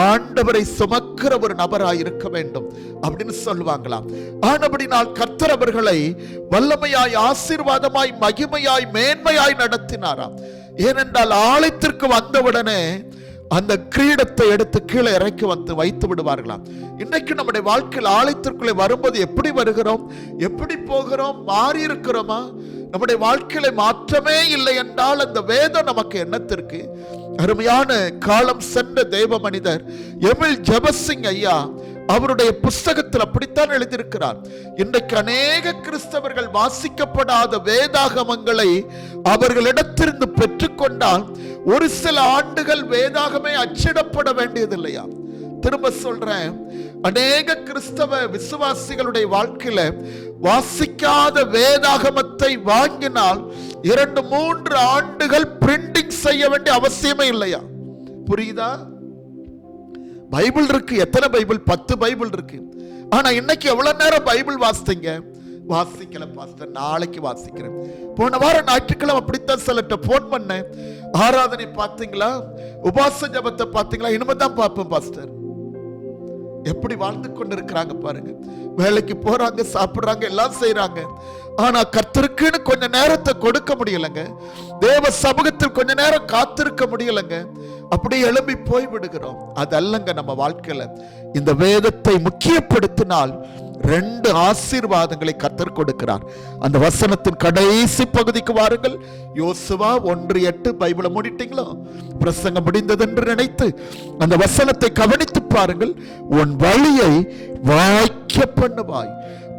ஆண்டவரை சுமக்கிற ஒரு நபராய் இருக்க வேண்டும் அப்படின்னு சொல்லுவாங்களாம். ஆனபடினால் கர்த்தர் அவர்களை வல்லமையாய், ஆசீர்வாதமாய், மகிமையாய், மேன்மையாய் நடத்தினாராம். ஏனென்றால் ஆலயத்திற்கு வந்தவுடனே அந்த கிரீடத்தை எடுத்து கீழே இறக்கி வந்து வைத்து விடுவார்களாம். இன்னைக்கு நம்முடைய வாழ்க்கையில் ஆலயத்திற்குள்ளே வரும்போது எப்படி வருகிறோம், எப்படி போகிறோம், மாறி இருக்கிறோமா? நம்முடைய வாழ்க்கையில மாற்றமே இல்லை என்றால் அந்த வேதம் நமக்கு என்னத்திற்கு? அருமையான காலம் சென்ற தேவ மனிதர் எமில் ஜெபசிங் ஐயா அவருடைய புஸ்தகத்தில் அப்படித்தான் எழுதியிருக்கிறார். இன்றைக்கு அநேக கிறிஸ்தவர்கள் வாசிக்கப்படாத வேதாகமங்களை அவர்களிடத்திலிருந்து பெற்றுக்கொண்டால் ஒரு சில ஆண்டுகள் வேதாகமே அச்சிடப்பட வேண்டியதில்லையா? திரும்ப சொல்றேன், அநேக கிறிஸ்தவ விசுவாசிகளுடைய வாழ்க்கையில வாசிக்காத வேதாகமத்தை வாங்கினால் 2-3 ஆண்டுகள் பிரிண்டிங் செய்ய வேண்டிய அவசியமே இல்லையா? புரியுதா? பைபிள் இருக்கு. எத்தனை பைபிள்? 10 பைபிள் இருக்கு. ஆனா இன்னைக்கு எவ்வளவு நேரம் பைபிள் வாசித்தீங்க? வாசிக்கல பாஸ்டர், நாளைக்கு வாசிக்கிறேன். போன வாரம் ஞாயிற்றுக்கிழமை அப்படித்தான் சிலர்கிட்ட போன் பண்ணேன், ஆராதனை பார்த்தீங்களா, உபாச ஜபத்தை பார்த்தீங்களா? இனிமேதான் பார்ப்பேன் பாஸ்டர். எப்படி வாழ்ந்து கொண்டிருக்கிறாங்க பாருங்க. வேலைக்கு போறாங்க, சாப்பிடுறாங்க, எல்லாம் செய்யறாங்க. ஆனா கர்த்தருக்குன்னு கொஞ்ச நேரத்தை கொடுக்க முடியலங்க. தேவ சமூகத்தில் கொஞ்ச நேரம் காத்திருக்க முடியலங்க. அப்படியே எழும்பி போய் விடுகிறோம். அது அல்லங்க நம்ம வாழ்க்கையில. இந்த வேதத்தை முக்கியப்படுத்தினால் 2 ஆசீர்வாதங்களை கர்த்தர் கொடுக்கிறார். அந்த வசனத்தின் கடைசி பகுதிக்கு வாருங்கள். யோசுவா 1:8. பைபிளை மூடிட்டீங்களோ? பிரசங்கம் முடிந்தது என்று நினைத்து அந்த வசனத்தை கவனித்து பாருங்கள். உன் வழியை வாய்க்க பண்ணுவாய்,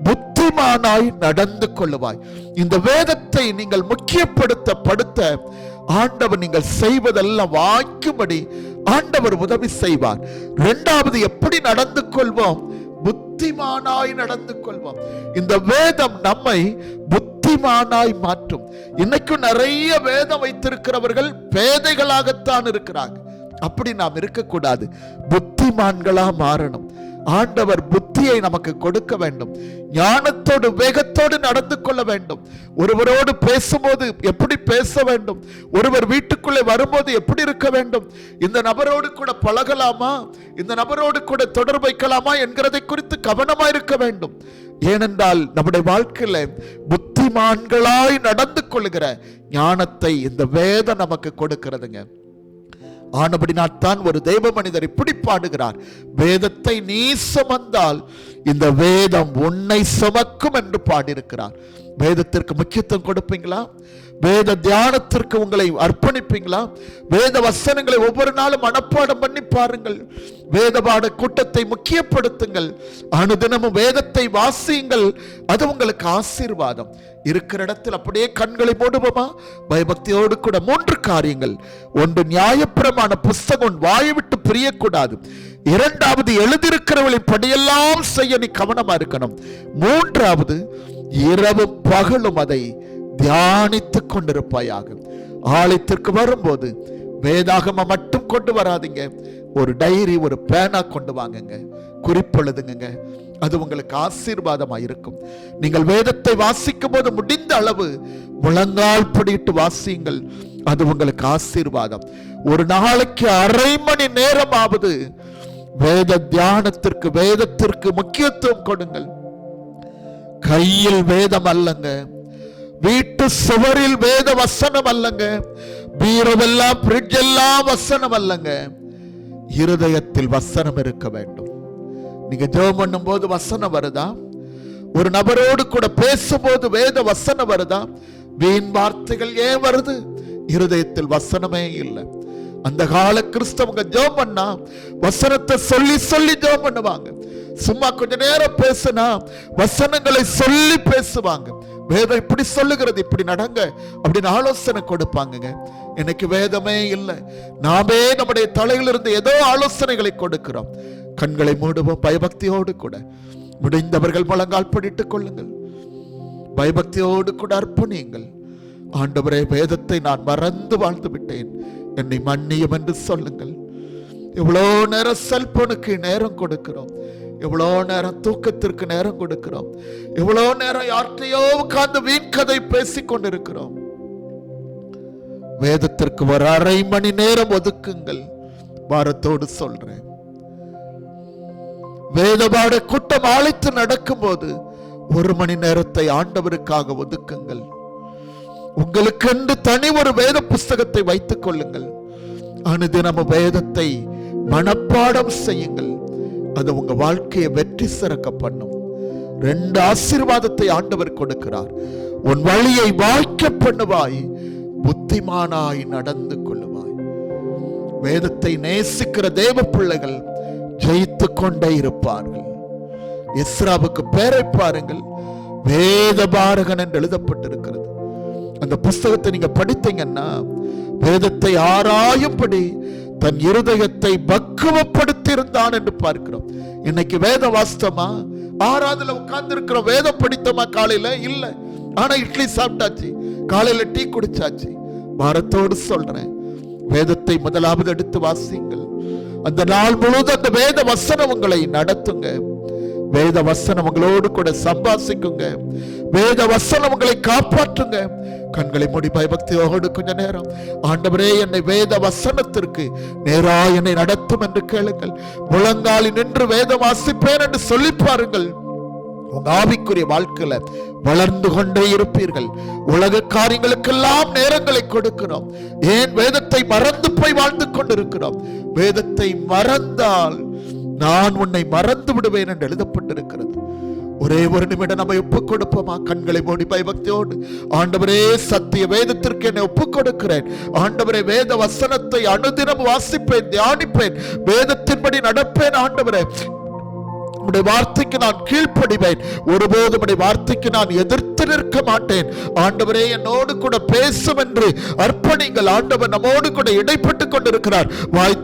புத்திமானாய் நடந்து கொள்ளுவாய். இந்த வேதத்தை நீங்கள் முக்கியப்படுத்த ஆண்டவர் நீங்கள் செய்வதெல்லாம் வாய்க்கும்படி ஆண்டவர் உதவி செய்வார். 2வது, எப்படி நடந்து கொள்வோம்? புத்திமானாய் நடந்து கொள்வோம். இந்த வேதம் நம்மை புத்திமானாய் மாற்றும். இன்னைக்கும் நிறைய வேதம் வைத்திருக்கிறவர்கள் பேதைகளாகத்தான் இருக்கிறாங்க. அப்படி நாம் இருக்கக்கூடாது. புத்திமான்களா மாறணும். ஆண்டவர் புத்தியை நமக்கு கொடுக்க வேண்டும். ஞானத்தோடு வேகத்தோடு நடந்து கொள்ள வேண்டும். ஒருவரோடு பேசும்போது எப்படி பேச வேண்டும், ஒருவர் வீட்டுக்குள்ளே வரும்போது எப்படி இருக்க வேண்டும், இந்த நபரோடு கூட பழகலாமா, இந்த நபரோடு கூட தொடர்பு வைக்கலாமா என்கிறதை குறித்து கவனமா இருக்க வேண்டும். ஏனென்றால் நம்முடைய வாழ்க்கையில புத்திமான்களாய் நடந்து கொள்ளுகிற ஞானத்தை இந்த வேதம் நமக்கு கொடுக்கிறதுங்க. ஆனபடினால்தான் ஒரு தேவ மனிதர் இப்படி பாடுகிறார், வேதத்தை நீ சுமந்தால் இந்த வேதம் உன்னை சுமக்கும் என்று பாடியிருக்கிறார். வேதத்திற்கு முக்கியத்துவம் கொடுப்பீங்களா? வேத தியானத்திற்கு உங்களை அர்ப்பணிப்பீங்களா? வேத வசனங்களை ஒவ்வொரு நாளும் மனப்பாடம் பண்ணி பாருங்கள். வேத பாட கூட்டத்தை முக்கியப்படுத்துங்கள். அனுதினமும் வேதத்தை வாசியுங்கள். அது உங்களுக்கு ஆசீர்வாதம். இருக்கிற இடத்தில் அப்படியே கண்களை மூடுவோமா? பயபக்தியோடு கூட 3 காரியங்கள். 1, நியாயப்பிரமாண புஸ்தகம் வாயை விட்டு பிரியக்கூடாது. 2வது, எழுதியிருக்கிறவர்களின் படியெல்லாம் செய்ய நீ கவனமா இருக்கணும். 3வது, இரவும் பகலும் அதை தியானித்துக் கொண்டிருப்பாயாக. ஆலயத்திற்கு வரும்போது வேதாகம மட்டும் கொண்டு வராதீங்க. ஒரு டைரி, ஒரு பேனா கொண்டு வாங்குங்க, குறிப்பெழுதுங்க. அது உங்களுக்கு ஆசீர்வாதமா இருக்கும். நீங்கள் வேதத்தை வாசிக்கும் போது முடிந்த அளவு முழங்கால் படிட்டு வாசியுங்கள். அது உங்களுக்கு ஆசீர்வாதம். ஒரு நாளைக்கு 1/2 மணி நேரமாவது வேத தியானத்திற்கு, வேதத்திற்கு முக்கியத்துவம் கொடுங்கள். கையில் வேதம் அல்லங்க, வீட்டு சுவரில் வேத வசனம் அல்லங்க, பீரோவெல்லாம் பிரிட்ஜ் எல்லாம் வசனம் அல்லங்க. இருதயத்தில் வசனம் இருக்க வேண்டும். நீங்க ஜெபம் பண்ணும் போது வசனம் வருதா? ஒரு நபரோடு கூட பேசும்போது வேத வசனம் வருதா? வீண் வார்த்தைகள் ஏன் வருது? இருதயத்தில் வசனமே இல்லை. அந்த கால கிறிஸ்தவங்க ஜெபம் பண்ணா வசனத்தை சொல்லி சொல்லி ஜெபம் பண்ணுவாங்க. சும்மா கொஞ்ச நேரம் பேசினா வசனங்களை சொல்லி பேசுவாங்க. வேதம் இப்படி சொல்லுகிறது, இப்படி நடங்க அப்படின்னு ஆலோசனை கொடுப்பாங்க. எனக்கு வேதமே இல்லை. நாமே நம்முடைய தலையிலிருந்து ஏதோ ஆலோசனைகளை கொடுக்கிறோம். கண்களை மூடுவோம். பயபக்தியோடு கூட முடிந்தவர்கள் முழங்கால் படிட்டுக் கொள்ளுங்கள். பயபக்தியோடு கூட அர்ப்பணியுங்கள். ஆண்டவரே, வேதத்தை நான் மறந்து வாழ்ந்து விட்டேன், என்னை மன்னியும் என்று சொல்லுங்கள். எவ்வளோ நேரம் செல்போனுக்கு நேரம் கொடுக்கிறோம், எவ்வளோ நேரம் தூக்கத்திற்கு நேரம் கொடுக்கிறோம், எவ்வளோ நேரம் யார்கிட்டையோ உட்கார்ந்து வீண் கதை பேசிக் கொண்டிருக்கிறோம். வேதத்திற்கு ஒரு 1/2 மணி நேரம் ஒதுக்குங்கள். பாரத்தோடு சொல்றேன். வேதபாட கூட்டம் அழைத்து நடக்கும் போது 1 மணி நேரத்தை ஆண்டவருக்காக ஒதுக்குங்கள். உங்களுக்கென்று தனி ஒரு வேத புஸ்தகத்தை வைத்துக் கொள்ளுங்கள். அனுதினமும் வேதத்தை மனப்பாடம் செய்யுங்கள். அது உங்க வாழ்க்கையை வெற்றி சிறக்க பண்ணும். 2 ஆசீர்வாதத்தை ஆண்டவர் கொடுக்கிறார். உன் வழியை வாய்க்க பண்ணுவாய், புத்திமானாய் நடந்து கொள்ளுவாய். வேதத்தை நேசிக்கிற தேவ பிள்ளைகள் ஜெயித்து கொண்டே இருப்பார்கள். எஸ்ராவுக்கு பெயரை பாருங்கள், வேத பாரகன் என்று எழுதப்பட்டிருக்கிறது. அந்த புஸ்தகத்தை நீங்க படித்தீங்கன்னா வேதத்தை ஆராயும்படி தன் இருதயத்தை பக்குவப்படுத்தி இருந்தான் என்று பார்க்கிறோம். இன்னைக்கு வேத வாஸ்தமா? ஆராதல உட்கார்ந்து இருக்கிறோம். வேதம் படித்தோமா? காலையில இல்ல. ஆனா இட்லி சாப்பிட்டாச்சு, காலையில டீ குடிச்சாச்சு. பாரத்தோடு சொல்றேன், வேதத்தை முதலாவது எடுத்து வாசியுங்கள். அந்த நாள் முழுவதும் அந்த வேத வசனம் உங்களை நடத்துங்க. வேத வசனம் உங்களோடு கூட சம்பாசிக்குங்க. வேத வசனம் உங்களை காப்பாற்றுங்க. கண்களை மூடி பயபக்தியோடு கொஞ்ச நேரம், ஆண்டவரே என்னை வேத வசனத்திற்கு நேரா என்னை நடத்தும் என்று கேளுங்கள். முழங்காலில் நின்று வேதம் வாசிப்பேன் என்று சொல்லி பாருங்கள். உங்க ஆவிக்குரிய வாழ்க்கையில வளர்ந்து கொண்டே இருப்பீர்கள். உலக காரியங்களுக்கெல்லாம் நேரங்களை கொடுக்கிறோம். ஏன் வேதத்தை மறந்து போய் வாழ்ந்து கொண்டிருக்கிறோம்? வேதத்தை மறந்தால் நான் உன்னை மறந்து விடுவேன் என்று எழுதப்பட்டிருக்கிறது. ஒரே ஒரு நிமிடம் நம்ம ஒப்புக் கொடுப்போமா? கண்களை மூடி பயபக்தியோடு, ஆண்டவரே சத்திய வேதத்திற்கு என்னை ஒப்புக் கொடுக்கிறேன். ஆண்டவரே வேத வசனத்தை அனுதினம் வாசிப்பேன், தியானிப்பேன், வேதத்தின்படி நடப்பேன். ஆண்டவரே உம்முடைய வார்த்தைக்கு நான் கீழ்ப்படிவேன். ஒருபோதும் உம்முடைய வார்த்தைக்கு நான் எதிர்த்து நிற்க மாட்டேன். ஆண்டவரே என்னோடு கூட பேசும் என்று அர்ப்பணிங்கள். ஆண்டவர் நம்மோடு கூட இடைப்பட்டு கொண்டிருக்கிறார். வாய்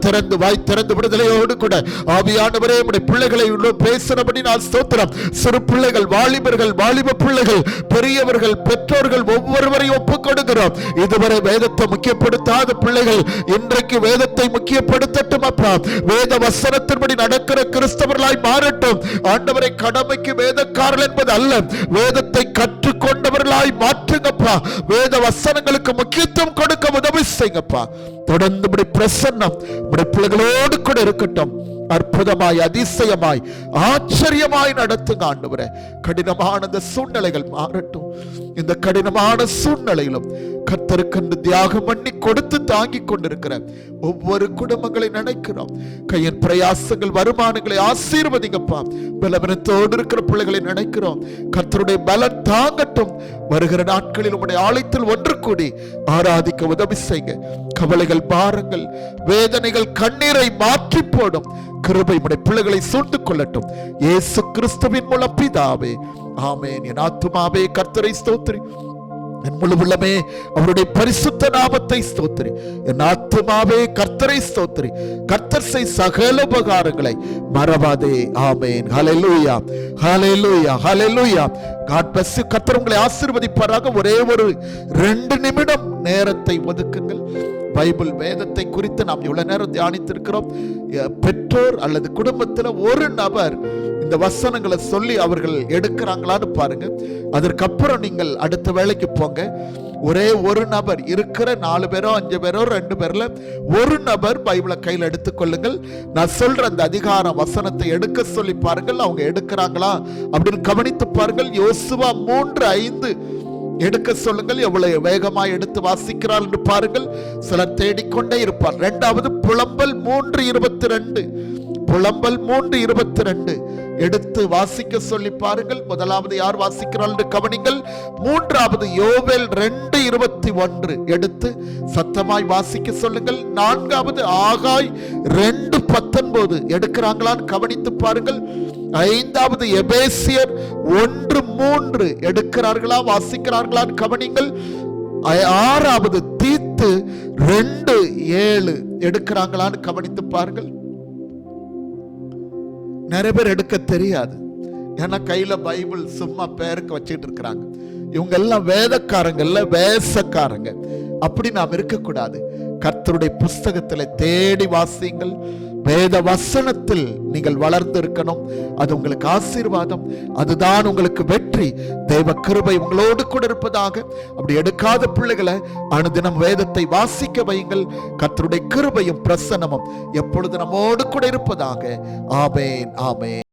திறந்து விடுதலையோடு கூட ஆவியானவரே உம்முடைய பிள்ளைகளை பேசினபடி நான் ஸ்தோத்திரம். சிறு பிள்ளைகள், வாலிபர்கள், வாலிப பிள்ளைகள், பெரியவர்கள், பெற்றோர்கள் ஒவ்வொருவரையும் ஒப்புக் கொடுக்கிறோம். இதுவரை வேதத்தை முக்கியப்படுத்தாத பிள்ளைகள் இன்றைக்கு வேதத்தை முக்கியப்படுத்தட்டும் அப்பா. வேத வசனத்தின்படி நடக்கிற கிறிஸ்தவர்களாய் மாறட்டும். ஆண்டவரை கடமைக்கு வேதக்காரர்கள் என்பது அல்ல, வேதத்தை கற்றுக்கொண்டவர்களாய் மாற்றுங்கப்பா. வேத வசனங்களுக்கு முக்கியத்துவம் கொடுக்க உதவி செய்யுங்கப்பா. தொடர்ந்து பிரசன்னம் பிள்ளைகளோடு கூட இருக்கட்டும். அற்புதமாய், அதிசயமாய், ஆச்சரியமாய் நடத்துங்க ஆண்டவரே. கடினமான இந்த சூழ்நிலைகள் மாறட்டும். இந்த கடினமான சூழ்நிலையிலும் கர்த்தருக்கு தியாகம் பண்ணி கொடுத்து தாங்கி கொண்டிருக்கிற ஒவ்வொரு குடும்பங்களை நினைக்கிறோம். கையின் பிரயாசங்கள், வருமானங்களை ஆசீர்வதிங்கப்பா. பலவீனத்தோடு இருக்கிற பிள்ளைகளை நினைக்கிறோம். கர்த்தருடைய பலன் தாங்கட்டும். வருகிற நாட்களில் உம்முடைய ஆலயத்தில் ஒன்று கூடி ஆராதிக்க உதவி செய்யுங்க. கவலைகள், பாரங்கள், வேதனைகள், கண்ணீரை மாற்றி போடும் கிருபை உம்முடைய பிள்ளைகளை சூழ்ந்து கொள்ளட்டும். இயேசு கிறிஸ்துவின் மூலம் பிதாவே, ஆமென். என் ஆத்துமாவே கர்த்தரை ஸ்தோத்திரி, என் முழு உள்ளமே அவருடைய பரிசுத்த நாமத்தை ஸ்தோத்திரி. என் ஆத்துமாவே கர்த்தரை ஸ்தோத்திரி. கர்த்தர் செய் சகல உபகாரங்களை மறவாதே. ஆமென். ஹல்லேலூயா, ஹல்லேலூயா, ஹல்லேலூயா. God bless you. கர்த்தர் உங்களை ஆசீர்வதிப்பாராக. ஒரே ஒரு 2 நிமிடம் நேரத்தை ஒதுக்குங்கள். பைபிள் வேதத்தை குறித்து நாம் இவ்வளவு நேரம் தியானித்திருக்கிறோம். பெற்றோர் அல்லது குடும்பத்தில் ஒரு நபர் இந்த வசனங்களை சொல்லி அவர்கள் எடுக்கிறாங்களான்னு பாருங்க. அதற்கப்புறம் நீங்கள் அடுத்த வேலைக்கு போங்க. ஒரே ஒரு நபர், இருக்கிற 4 பேரோ 5 பேரோ 2 பேர்ல ஒரு நபர் பைபிளை கையில் எடுத்துக்கொள்ளுங்கள். நான் சொல்ற அந்த அதிகார வசனத்தை எடுக்க சொல்லி பாருங்கள். அவங்க எடுக்கிறாங்களா அப்படின்னு கவனித்து பாருங்கள். யோசுவா 3:5 எடுக்க சொல்லுங்கள். எவ்வளவு வேகமாய் எடுத்து வாசிக்கிறார் என்று பாருங்கள். சிலர் தேடிக்கொண்டே இருப்பார். 2வது புலம்பல் 3:22, புலம்பல் 3:22 எடுத்து வாசிக்க சொல்லி பாருங்கள். 1வது யார் வாசிக்கிறார் என்று கவனிங்கள். 3வது யோவேல் 2:21 எடுத்து சத்தமாய் வாசிக்க சொல்லுங்கள். 4வது ஆகாய் 2:19 எடுக்கிறாங்களான்னு கவனித்து பாருங்கள். 5வது எபேசியர் 1:3 எடுக்கிறார்களா, வாசிக்கிறார்களான்னு கவனிங்கள். 6வது தீத்து 2:7 எடுக்கிறாங்களான்னு கவனித்து பாருங்கள். நிறைய பேர் எடுக்க தெரியாது. ஏன்னா கையில பைபிள் சும்மா பேருக்கு வச்சுட்டு இருக்கிறாங்க. இவங்க எல்லாம் வேதக்காரங்க இல்ல, வேசக்காரங்க. அப்படி நாம் இருக்கக்கூடாது. கர்த்தருடைய புஸ்தகத்தில் தேடி வாசியுங்கள். வேத வசனத்தில் நீங்கள் வளர்ந்து இருக்கணும். அது உங்களுக்கு ஆசீர்வாதம், அதுதான் உங்களுக்கு வெற்றி. தேவ கிருபை உங்களோடு கூட இருப்பதாக. அப்படி எடுக்காத பிள்ளைகளை அனுதினம் வேதத்தை வாசிக்க வையுங்கள். கர்த்தருடைய கிருபையும் பிரசன்னமும் எப்பொழுது நம்மோடு கூட இருப்பதாக. ஆமென், ஆமென்.